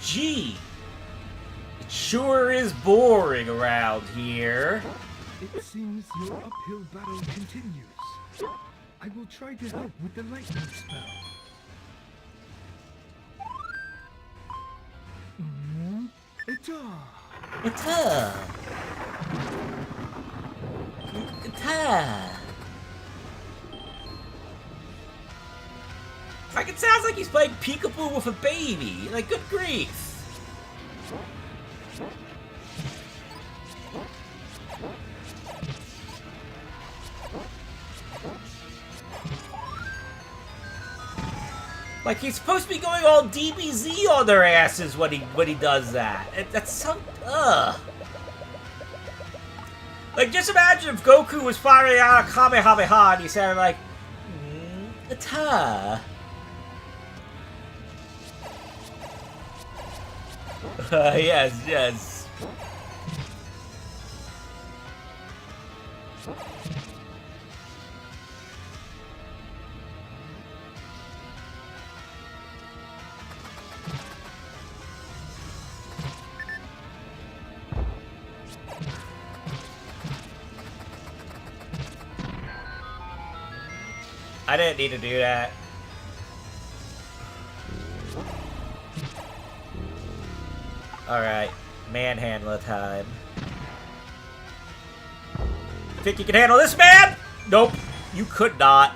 Gee, it sure is boring around here. It seems your uphill battle continues. I will try to help with the lightning spell. Ita. Like, it sounds like he's playing peekaboo with a baby. Like, good grief. Like, he's supposed to be going all DBZ on their asses when he does that. That's so... ugh. Like, just imagine if Goku was firing out a Kamehameha and he sounded like... Ita. Yes, yes. I didn't need to do that. Alright, manhandler time. Think you can handle this, man? Nope, you could not.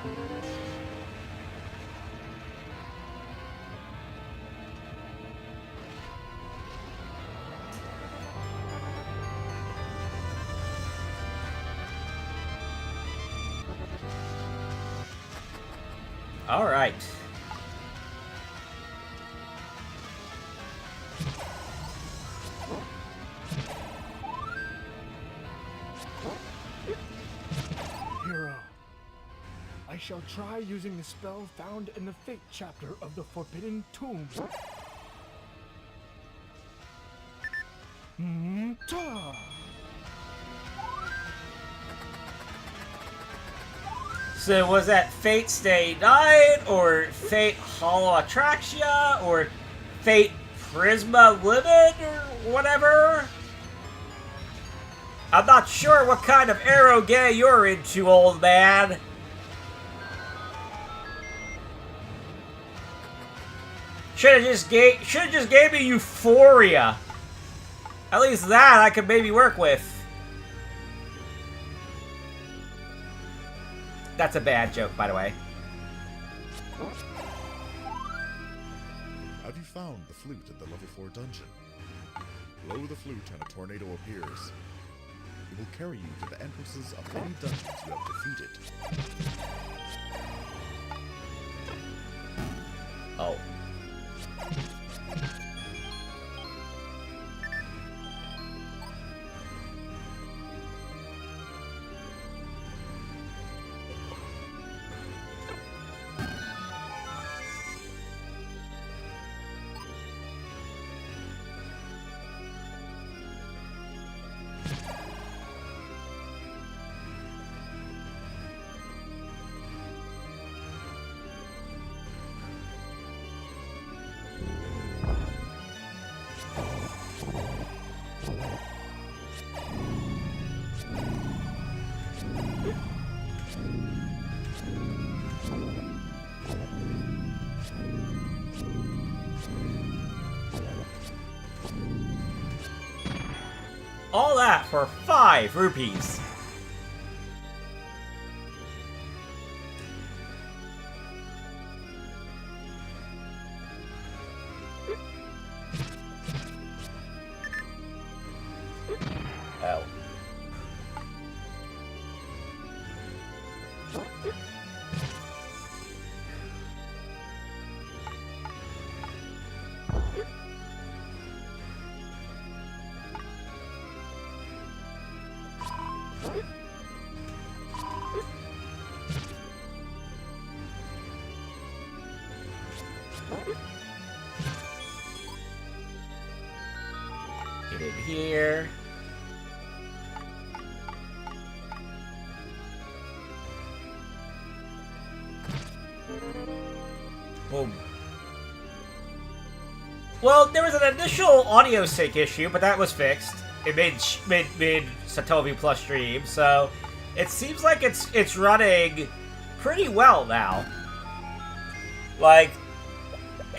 Alright. Hero, I shall try using the spell found in the Fate chapter of the Forbidden Tomb. Ta! So was that Fate Stay Night, or Fate Hollow Atraxia, or Fate Prisma Limit, or whatever? I'm not sure what kind of arrow gay you're into, old man. Should've just gave me Euphoria. At least that I could maybe work with. That's a bad joke, by the way. Have you found the flute in the level 4 dungeon? Blow the flute and a tornado appears. It will carry you to the entrances of any dungeons you have defeated. Oh. All that for 5 rupees. Oh. Get in here. Boom. Well, there was an initial audio sync issue, but that was fixed. It made SatellaviewPlus stream, so it seems like it's running pretty well now. Like,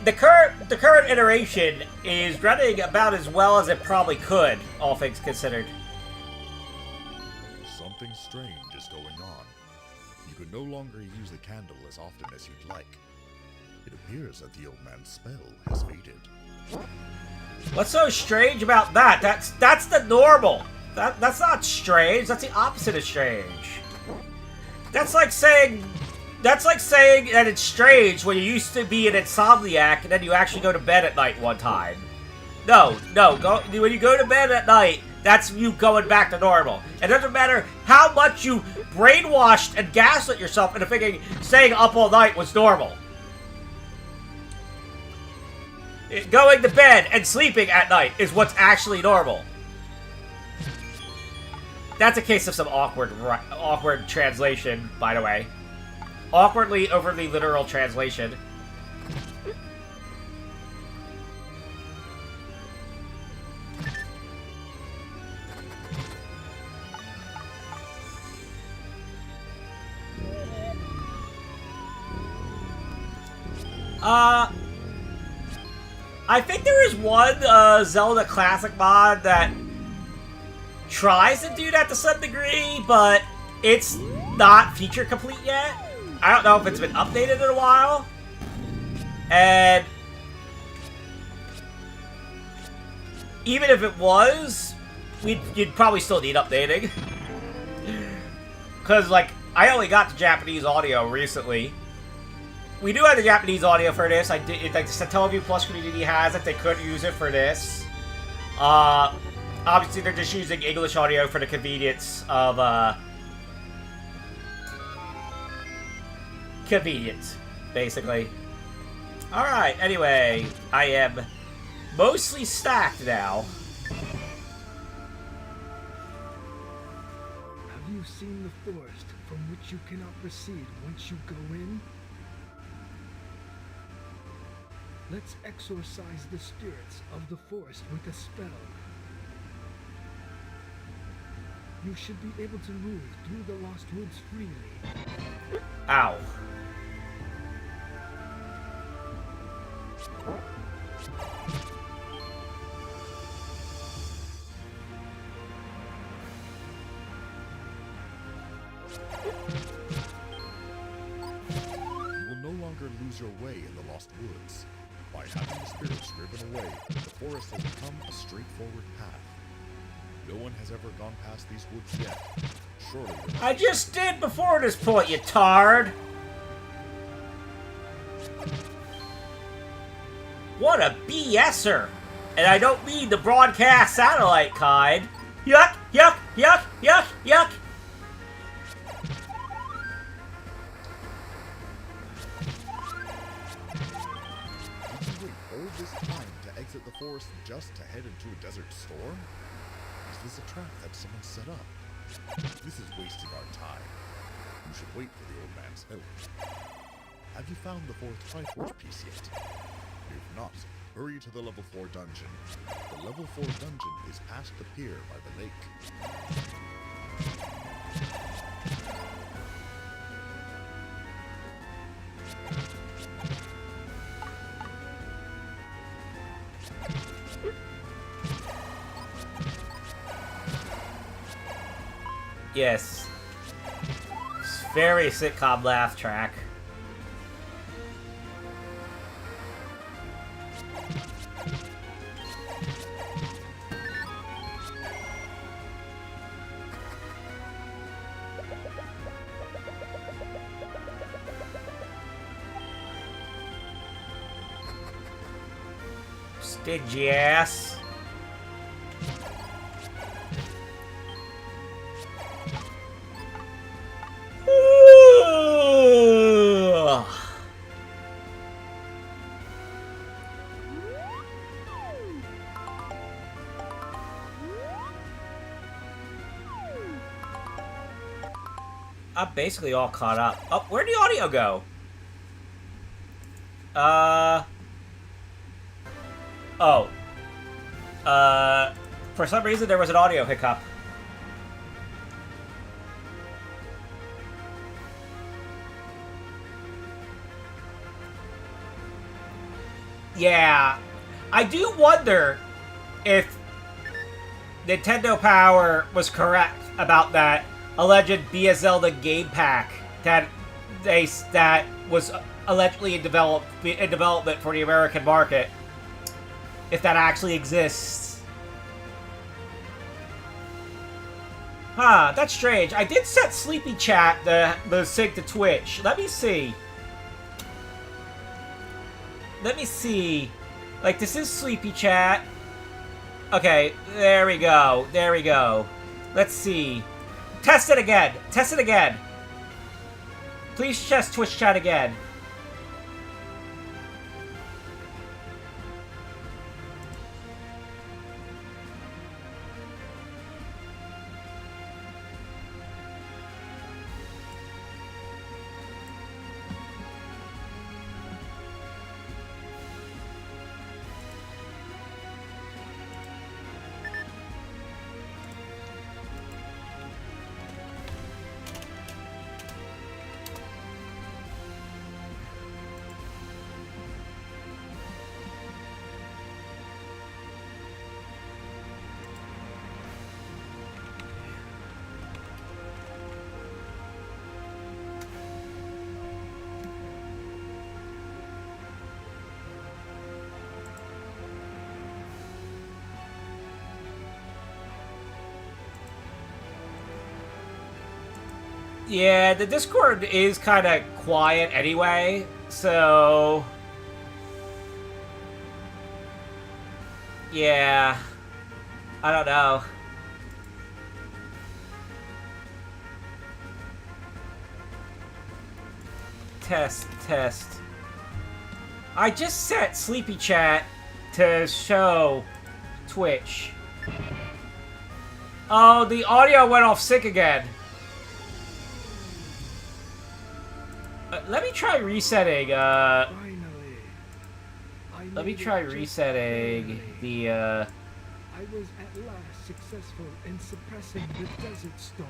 the current iteration is running about as well as it probably could, all things considered. Something strange is going on. You can no longer use the candle as often as you'd like. It appears that the old man's spell has faded. What's so strange about that? That's the normal. That's not strange. That's the opposite of strange. That's like saying that it's strange when you used to be an insomniac and then you actually go to bed at night one time. No. When you go to bed at night, that's you going back to normal. It doesn't matter how much you brainwashed and gaslit yourself into thinking staying up all night was normal. Going to bed and sleeping at night is what's actually normal. That's a case of some awkward translation, by the way. Awkwardly, overly literal translation. I think there is one Zelda Classic mod that tries to do that to some degree, but it's not feature complete yet. I don't know if it's been updated in a while. And even if it was, you'd probably still need updating. Because, like, I only got the Japanese audio recently. We do have the Japanese audio for this. Like the SatellaviewPlus community has it. They could use it for this. Obviously, they're just using English audio for the convenience of, convenience, basically. Alright, anyway, I am mostly stacked now. Have you seen the forest from which you cannot proceed once you go in? Let's exorcise the spirits of the forest with a spell. You should be able to move through the Lost Woods freely. Ow. You will no longer lose your way in the Lost Woods. By having the spirits driven away, the forest has become a straightforward path. No one has ever gone past these woods yet. Surely... I just did before this point, you tard! What a BSer! And I don't mean the broadcast satellite kind. Yuck, yuck, yuck, yuck, yuck! Did you wait all this time to exit the forest just to head into a desert storm? Is this a trap that someone set up? This is wasting our time. You should wait for the old man's help. Have you found the 4th Triforce piece yet? If not, hurry to the level 4 dungeon. The level 4 dungeon is past the pier by the lake. Yes. It's very sitcom laugh track. Stingy ass. Ooh. I'm basically all caught up. Oh, where'd the audio go? Oh. For some reason there was an audio hiccup. Yeah. I do wonder if Nintendo Power was correct about that alleged BS Zelda game pack that was allegedly in development for the American market. If that actually exists. Huh, that's strange. I did set Sleepy Chat, the sync to Twitch. Let me see. Let me see. Like, this is Sleepy Chat. Okay, there we go. There we go. Let's see. Test it again. Test it again. Please test Twitch Chat again. Yeah, the Discord is kind of quiet anyway, so... Yeah. I don't know. Test, test. I just set Sleepy Chat to show Twitch. Oh, the audio went off sync again. Let me try resetting, Finally, let me try resetting the, I was at last successful in suppressing the desert storm.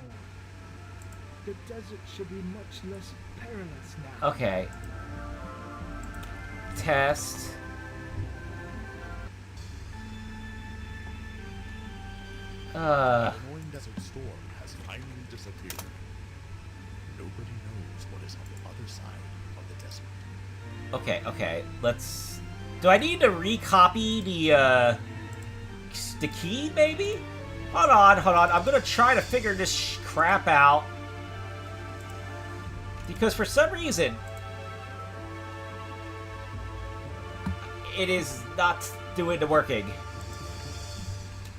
The desert should be much less perilous now. Okay. Test. The annoying desert storm has finally disappeared. Nobody knows what is on the other side of the desert. Okay, okay. Let's... Do I need to recopy the key, maybe? Hold on, hold on. I'm gonna try to figure this crap out. Because for some reason... it is not doing the working.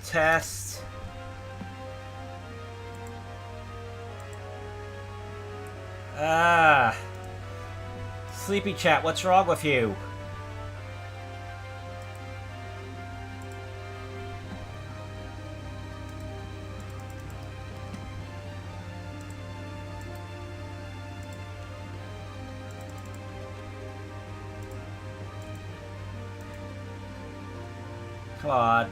Test. Ah. Sleepy Chat, what's wrong with you? Come on.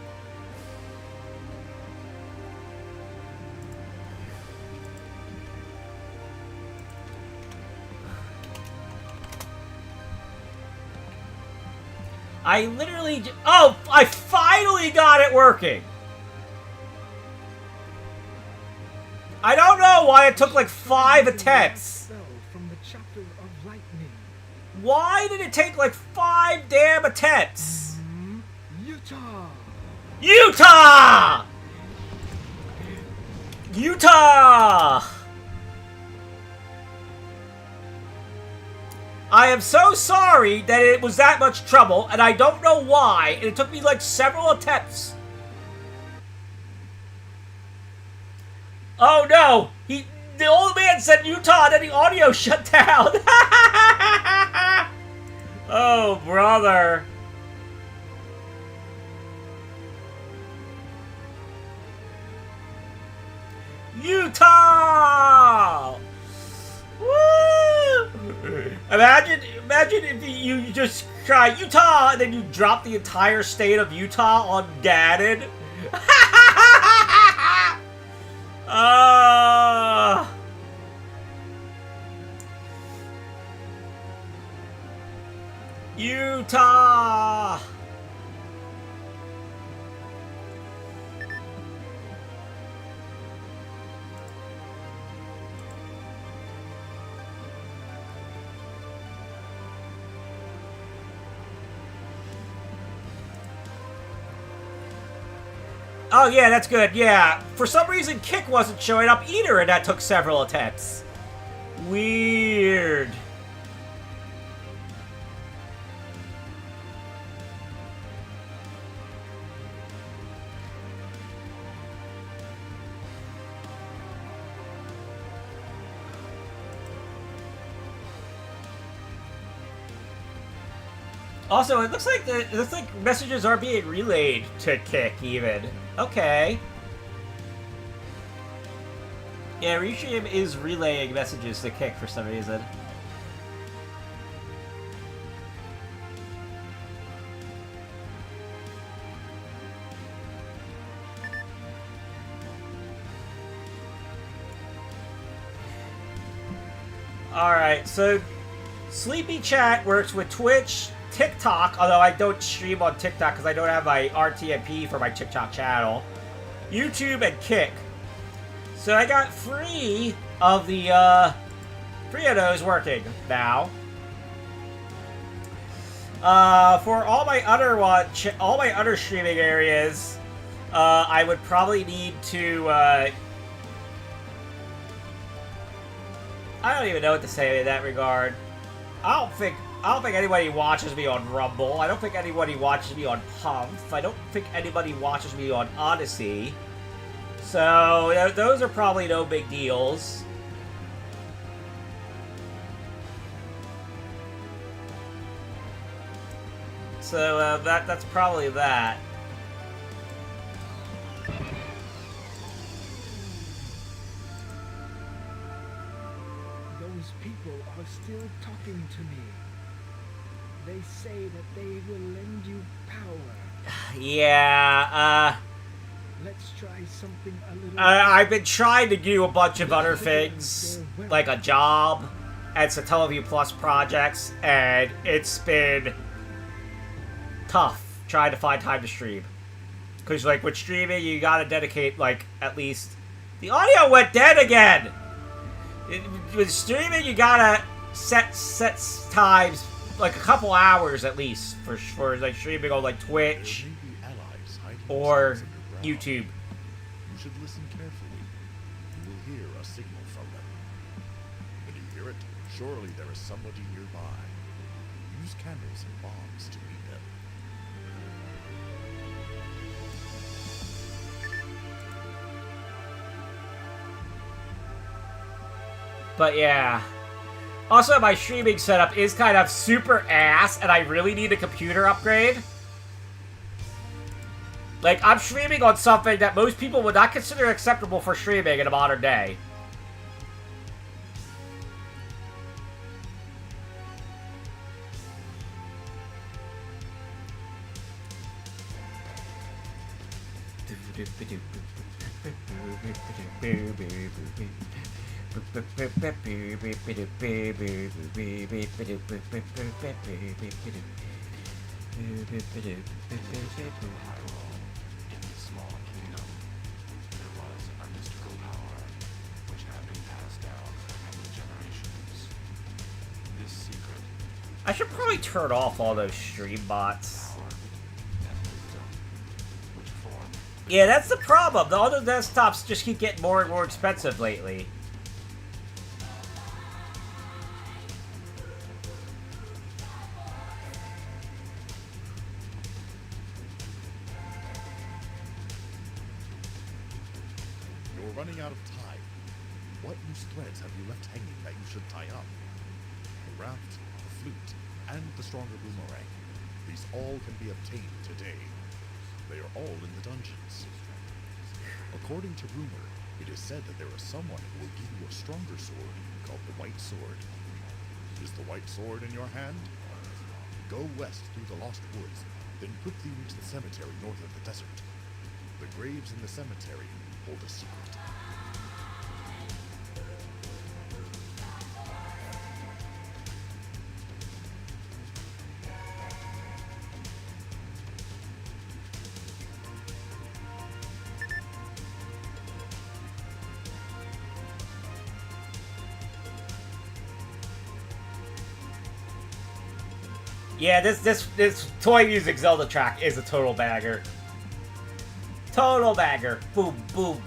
I literally oh, I finally got it working! I don't know why it took like 5 attempts. Fell from the chapter of lightning. Why did it take like 5 damn attempts? Utah. Utah! Utah! I am so sorry that it was that much trouble, and I don't know why, and it took me like several attempts. Oh no! The old man said Utah, and then the audio shut down. Oh, brother. Utah! Woo! Imagine if you just try Utah and then you drop the entire state of Utah on Ganon. Utah! Oh yeah, that's good, yeah. For some reason, Kick wasn't showing up either, and that took several attempts. Weird. Also, it looks like messages are being relayed to Kick even. Okay. Yeah, Restream is relaying messages to Kick for some reason. Alright, so Sleepy Chat works with Twitch, TikTok, although I don't stream on TikTok because I don't have my RTMP for my TikTok channel, YouTube, and Kick. So I got 3 of the, 3 of those working now. For all my other streaming areas, I would probably need to, I don't even know what to say in that regard. I don't think anybody watches me on Rumble. I don't think anybody watches me on Humph. I don't think anybody watches me on Odyssey. So, those are probably no big deals. So, that's probably that. Those people are still talking to me. They say that they will lend you power. Yeah, Let's try something a little... I've been trying to do a bunch of other things, like a job and SatellaviewPlus projects, and it's been tough trying to find time to stream. Because, like, with streaming, you gotta dedicate, like, at least... The audio went dead again! With streaming, you gotta set times, like, a couple hours at least, for like, streaming on, like, Twitch or YouTube. You should listen carefully. You will hear a signal from them. When you hear it, surely there is somebody nearby. Use candles and bombs to meet them. But yeah. Also, my streaming setup is kind of super ass, and I really need a computer upgrade. Like, I'm streaming on something that most people would not consider acceptable for streaming in a modern day. In this small kingdom, there was a mystical power which had been I should probably turn off all those stream bots. Yeah, that's the problem. All the desktops just keep getting more and more expensive lately. You're running out of time. What loose threads have you left hanging that you should tie up? The raft, the flute, and the stronger boomerang. These all can be obtained today. They are all in the dungeons. According to rumor, it is said that there is someone who will give you a stronger sword called the White Sword. Is the White Sword in your hand? Go west through the Lost Woods, then quickly reach the cemetery north of the desert. The graves in the cemetery hold a secret. Yeah, this Toy Music Zelda track is a total bagger. Total bagger. Boom, boom.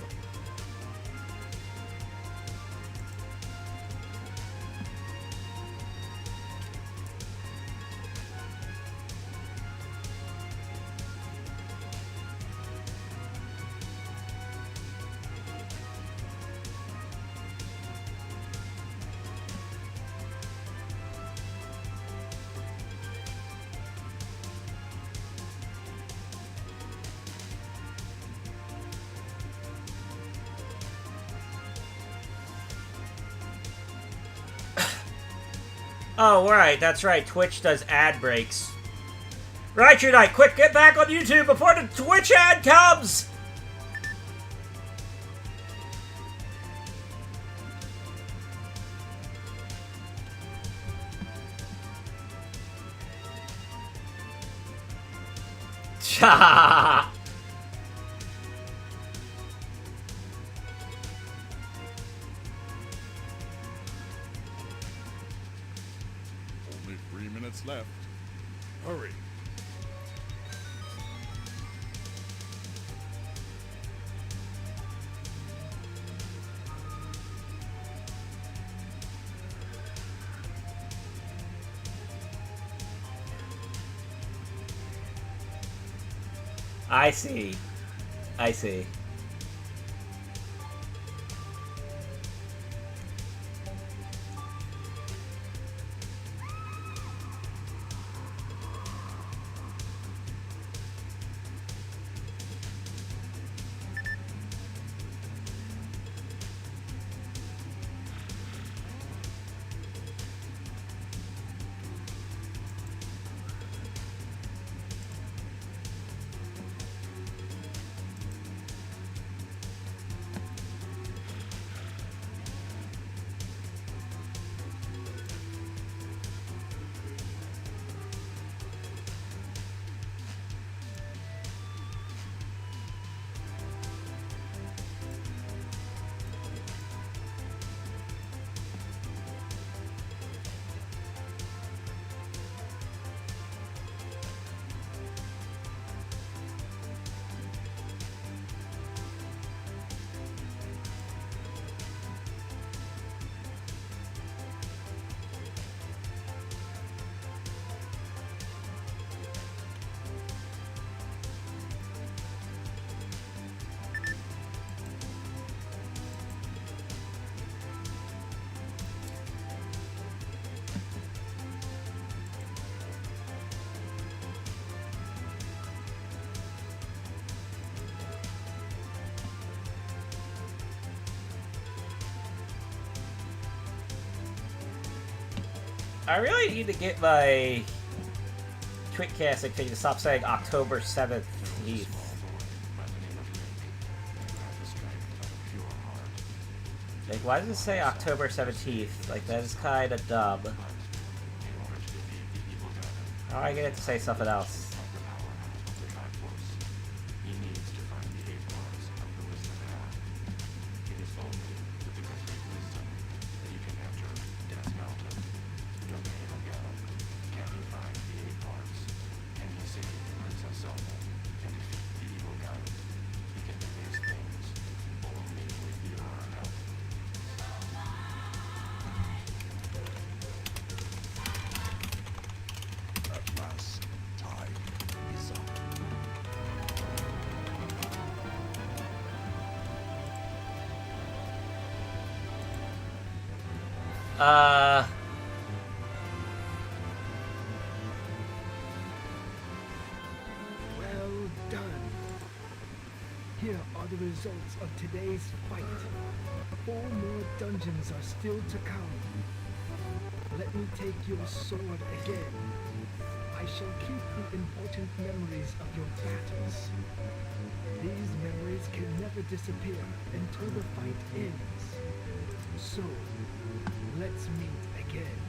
Oh, right, that's right. Twitch does ad breaks. Right, Unite, quick, get back on YouTube before the Twitch ad comes! Cha! Only 3 minutes left. Hurry. I see. I see. I really need to get my Twitcasting thing to stop saying October 17th. Like, why does it say October 17th? Like, that is kind of dumb. How do I get it to say something else? Well done. Here are the results of today's fight. 4 more dungeons are still to come. Let me take your sword again. I shall keep the important memories of your battles. These memories can never disappear until the fight ends. So, let's meet again.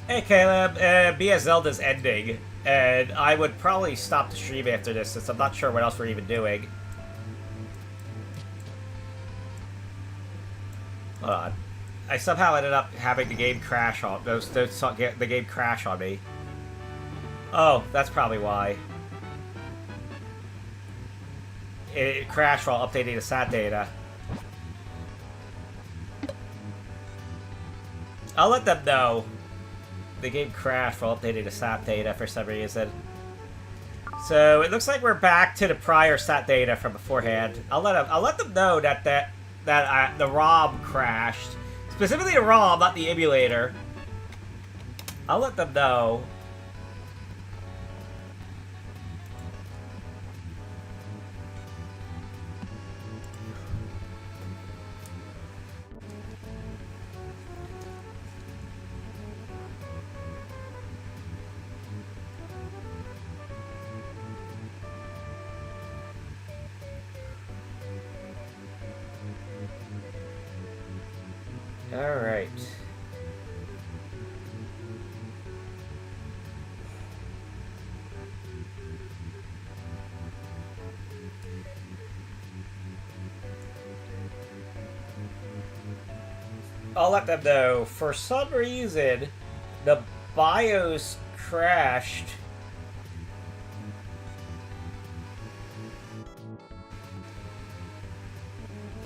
Hey Caleb, BS Zelda's ending, and I would probably stop the stream after this since I'm not sure what else we're even doing. Hold on. I somehow ended up having the game crash on the game crash on me. Oh, that's probably why. It crashed while updating the SAT data. I'll let them know. The game crashed while updating the SAT data for some reason. So it looks like we're back to the prior SAT data from beforehand. I'll let them know that the ROM crashed. Specifically the ROM, not the emulator. I'll let them know. Alright. I'll let them know. For some reason, the BIOS crashed.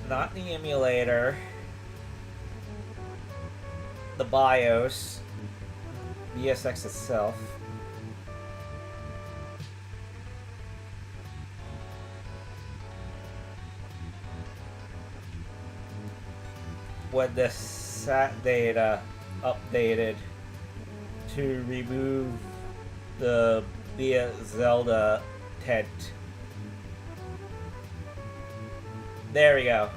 Not the emulator. The BIOS. BSX itself. When the SAT data updated to remove the BS Zelda tent. There we go.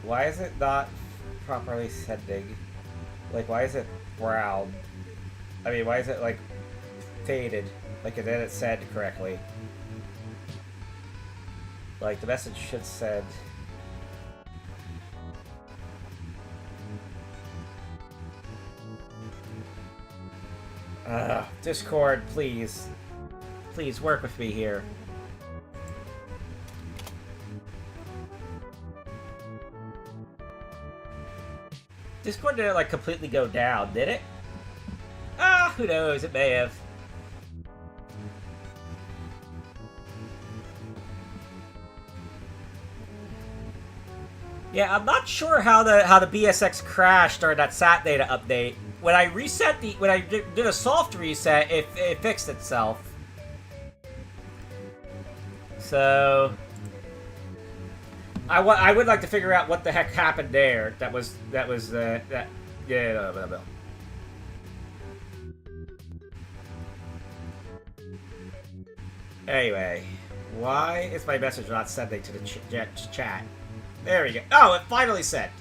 Why is it not properly sending? Like, why is it brown? I mean, why is it, like, faded? Like, and then it said correctly. Like, the message should send. Discord, please. Please work with me here. Discord didn't, like, completely go down, did it? Ah, who knows? It may have. Yeah, I'm not sure how the BSX crashed during that SAT data update. When I did a soft reset, it fixed itself. So I would like to figure out what the heck happened there. Yeah. Blah, blah. Anyway, why is my message not sending to the chat? There we go. Oh, it finally sent.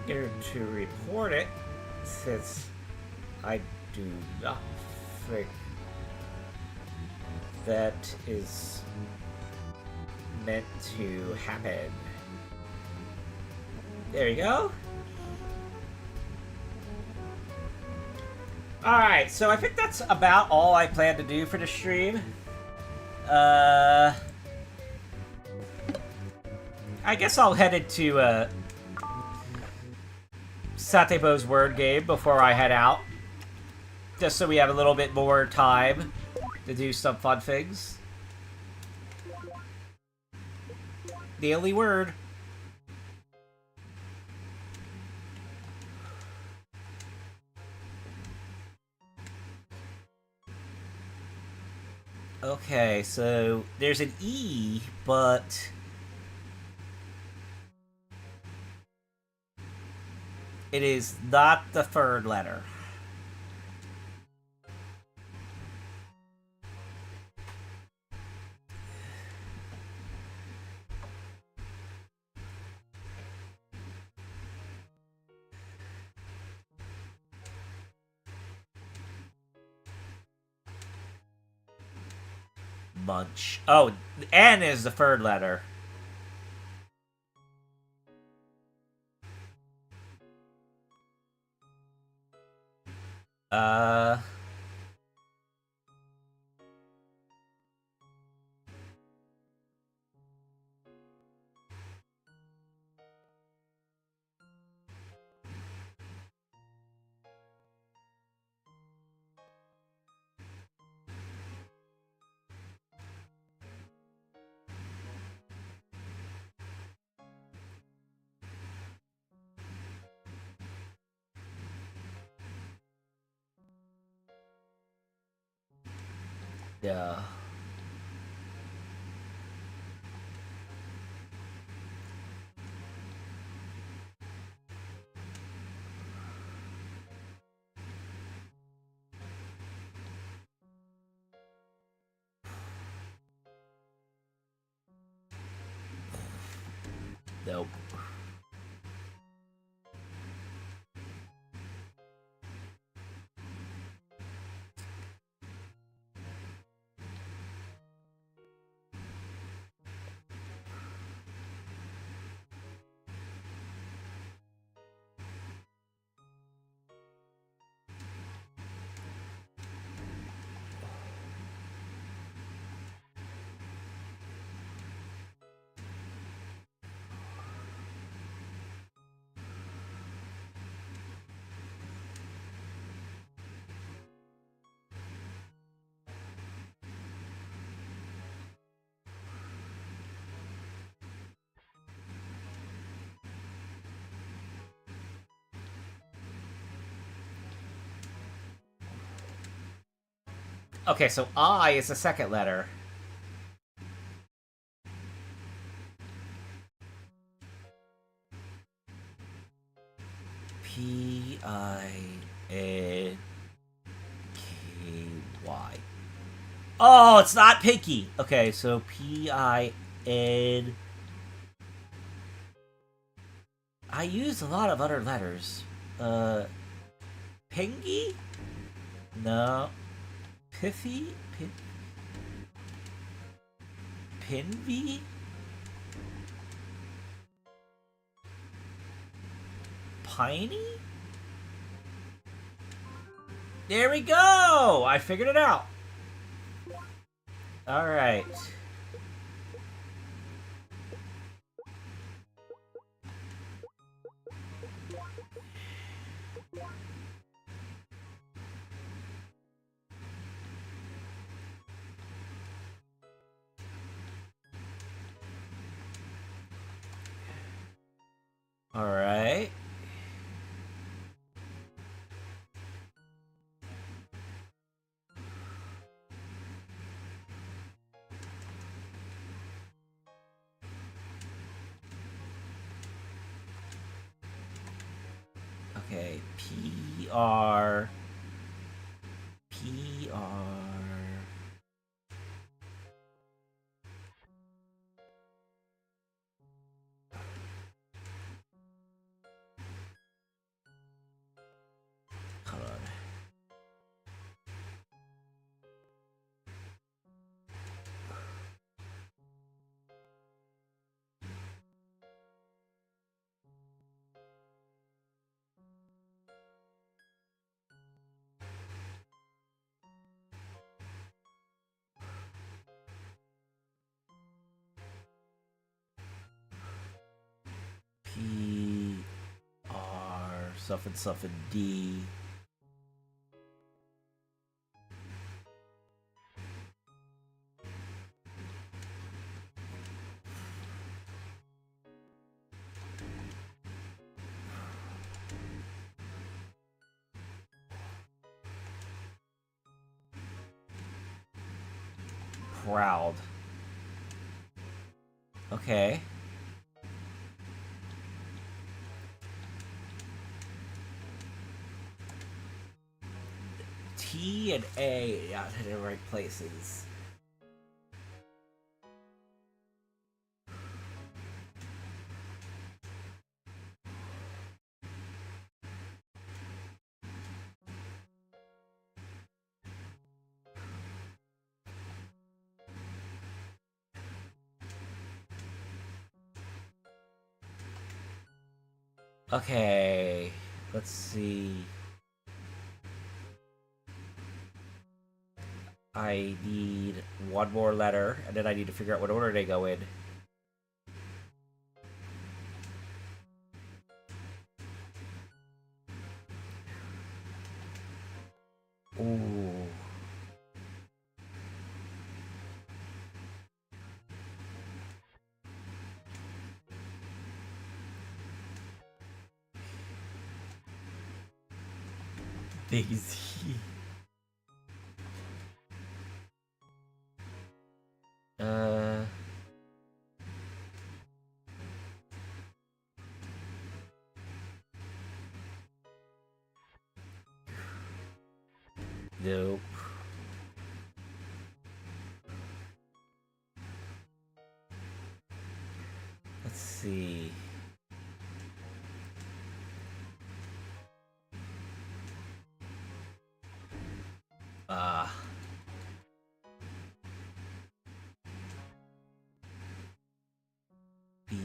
Here to report it, since I do not think that is meant to happen. There you go. Alright, so I think that's about all I plan to do for the stream. I guess I'll head into Satebo's word game before I head out. Just so we have a little bit more time to do some fun things. Daily word. Okay, so there's an E, but it is not the third letter. Munch. Oh, N is the third letter. Uh... Yeah. Nope. Okay, so I is the second letter. P-I-N-K-Y. Oh, it's not Pinky. Okay, so P-I-N... I use a lot of other letters. Pingy? No. Pithy? Pinvy? Piney? There we go! I figured it out. Alright. Alright. Okay, P-R... Hold on. Something, something D. Proud. Okay. T and A out in the right places. Okay, let's see. I need one more letter, and then I need to figure out what order they go in. Ooh. Daisy. Uh... Nope. Let's see. Ah. B.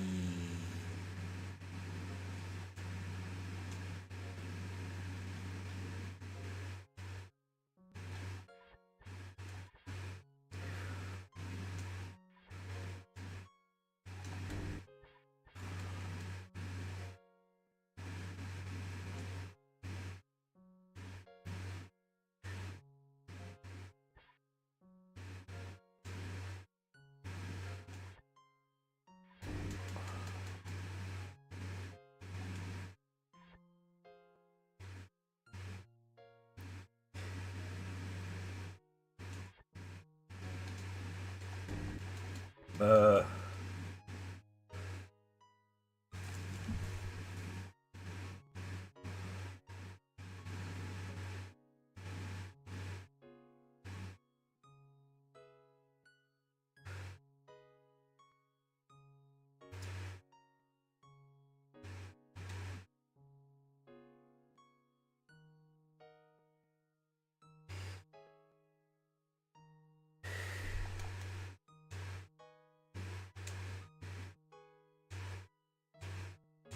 Uh.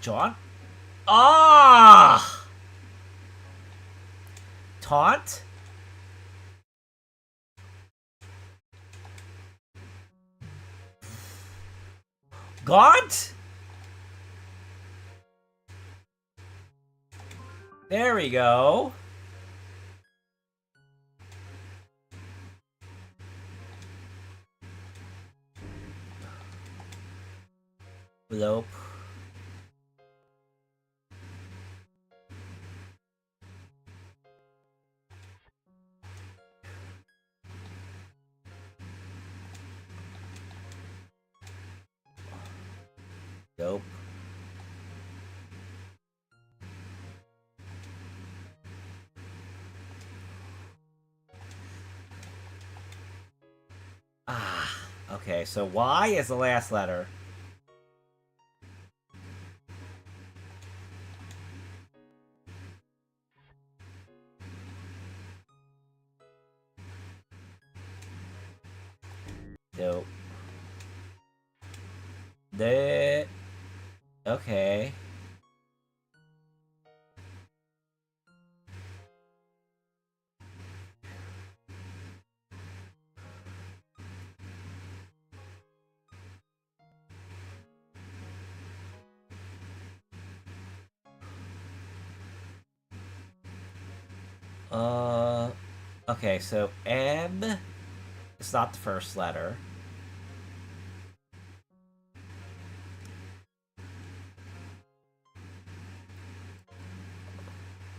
John? Ah! Taunt? Gaunt? There we go. Nope. Nope. Ah. Okay, so Y is the last letter. Nope. The... Okay. Okay, so M is not the first letter.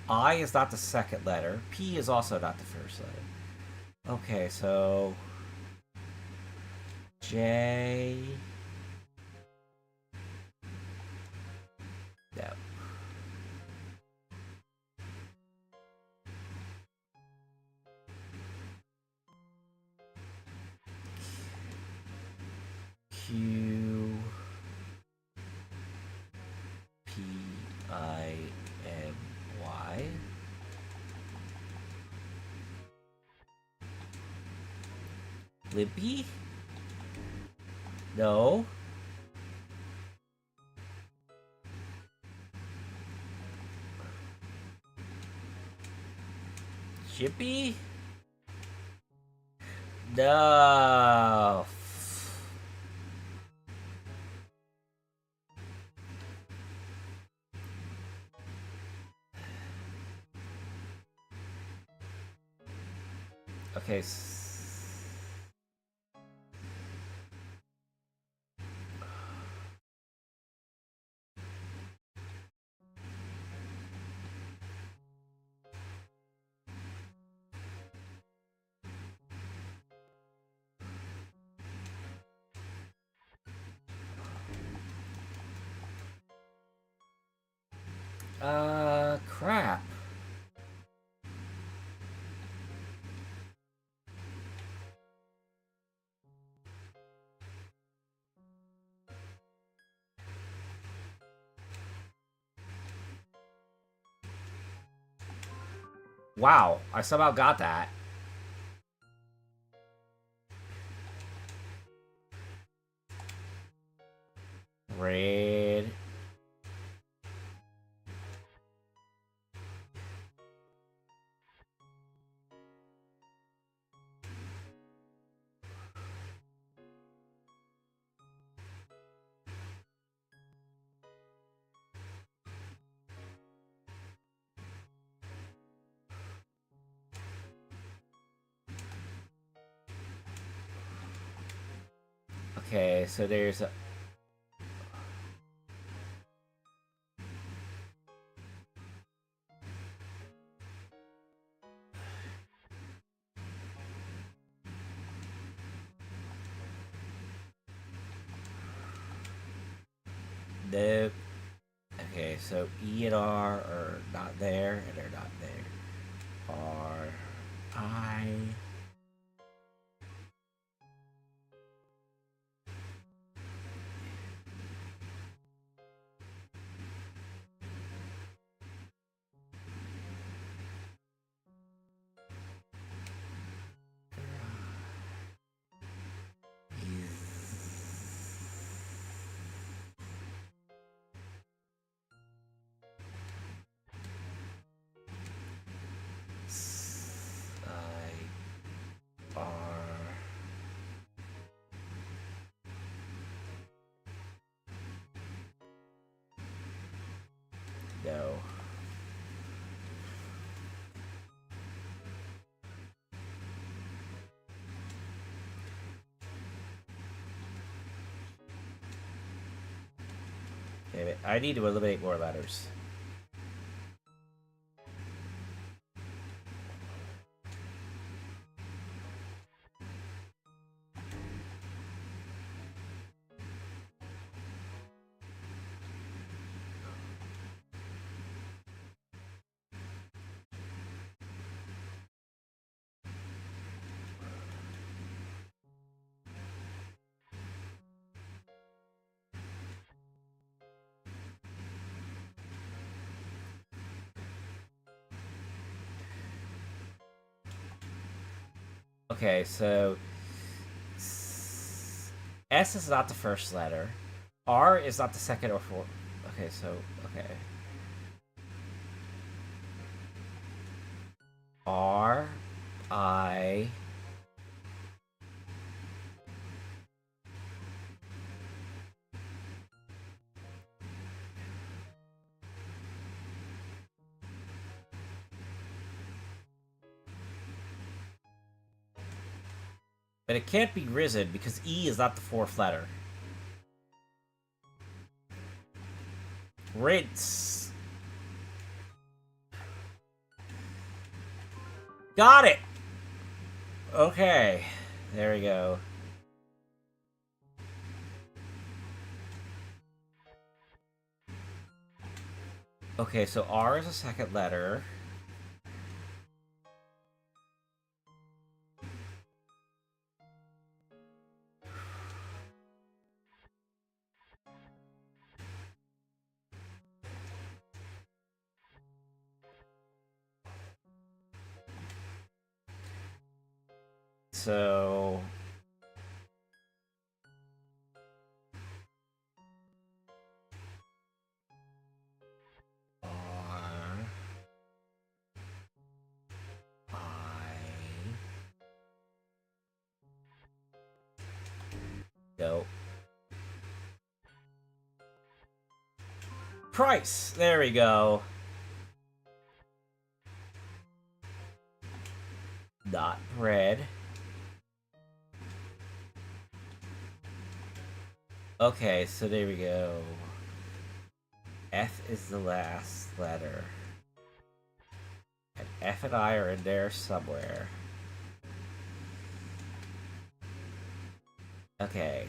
I is not the second letter. P is also not the first letter. Okay, so J. No. Q. P. I. M. Y. Libby? No. Chippy? No. Okay. Crap. Wow, I somehow got that. Red. Okay, so there's a... Nope. Okay, so E and R are not there, and they're not there. R, I... I, R... No. Damn it. I need to eliminate more letters. Okay, so... S is not the first letter. R is not the second or fourth. Okay, so... Okay. R... I... But it can't be risen because E is not the fourth letter. Rinse. Got it! Okay. There we go. Okay, so R is a second letter. So... R... I... Go. Price! There we go. Not bread. Okay, so there we go. F is the last letter. And F and I are in there somewhere. Okay.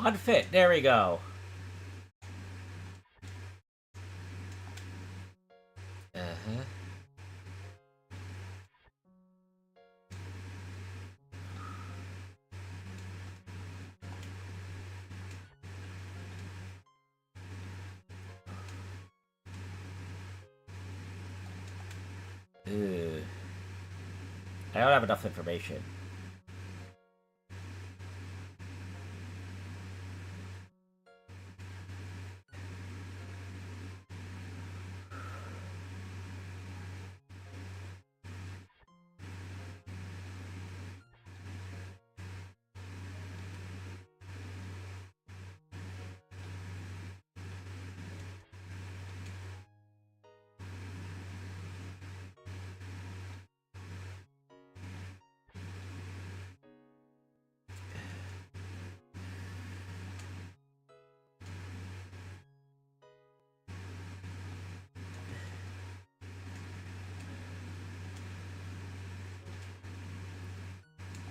Unfit, there we go. Uh-huh. Ugh. I don't have enough information.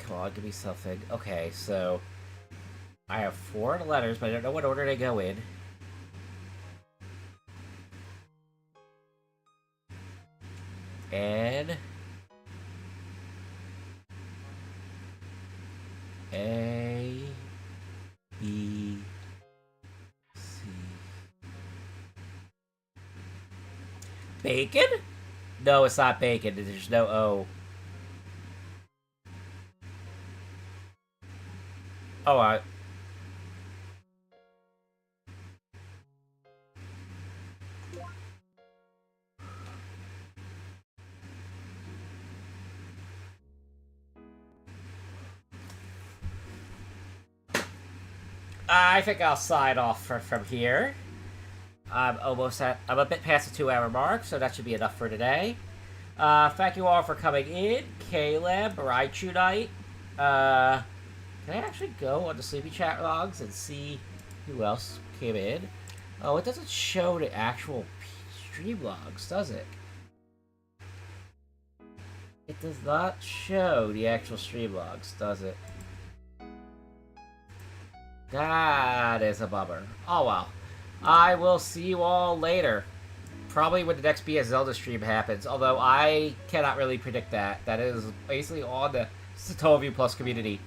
Come on, give me something. Okay, so... I have 4 letters, but I don't know what order they go in. N... A... B... C... Bacon? No, it's not bacon. There's no O. Oh, I think I'll sign off from here. I'm I'm a bit past the 2-hour mark, so that should be enough for today. Thank you all for coming in. Caleb, Raichu Knight. Can I actually go on the Sleepy Chat logs and see who else came in? Oh, it doesn't show the actual stream logs, does it? It does not show the actual stream logs, does it? That is a bummer. Oh well. I will see you all later. Probably when the next BS Zelda stream happens, although I cannot really predict that. That is basically on the SatellaviewPlus community.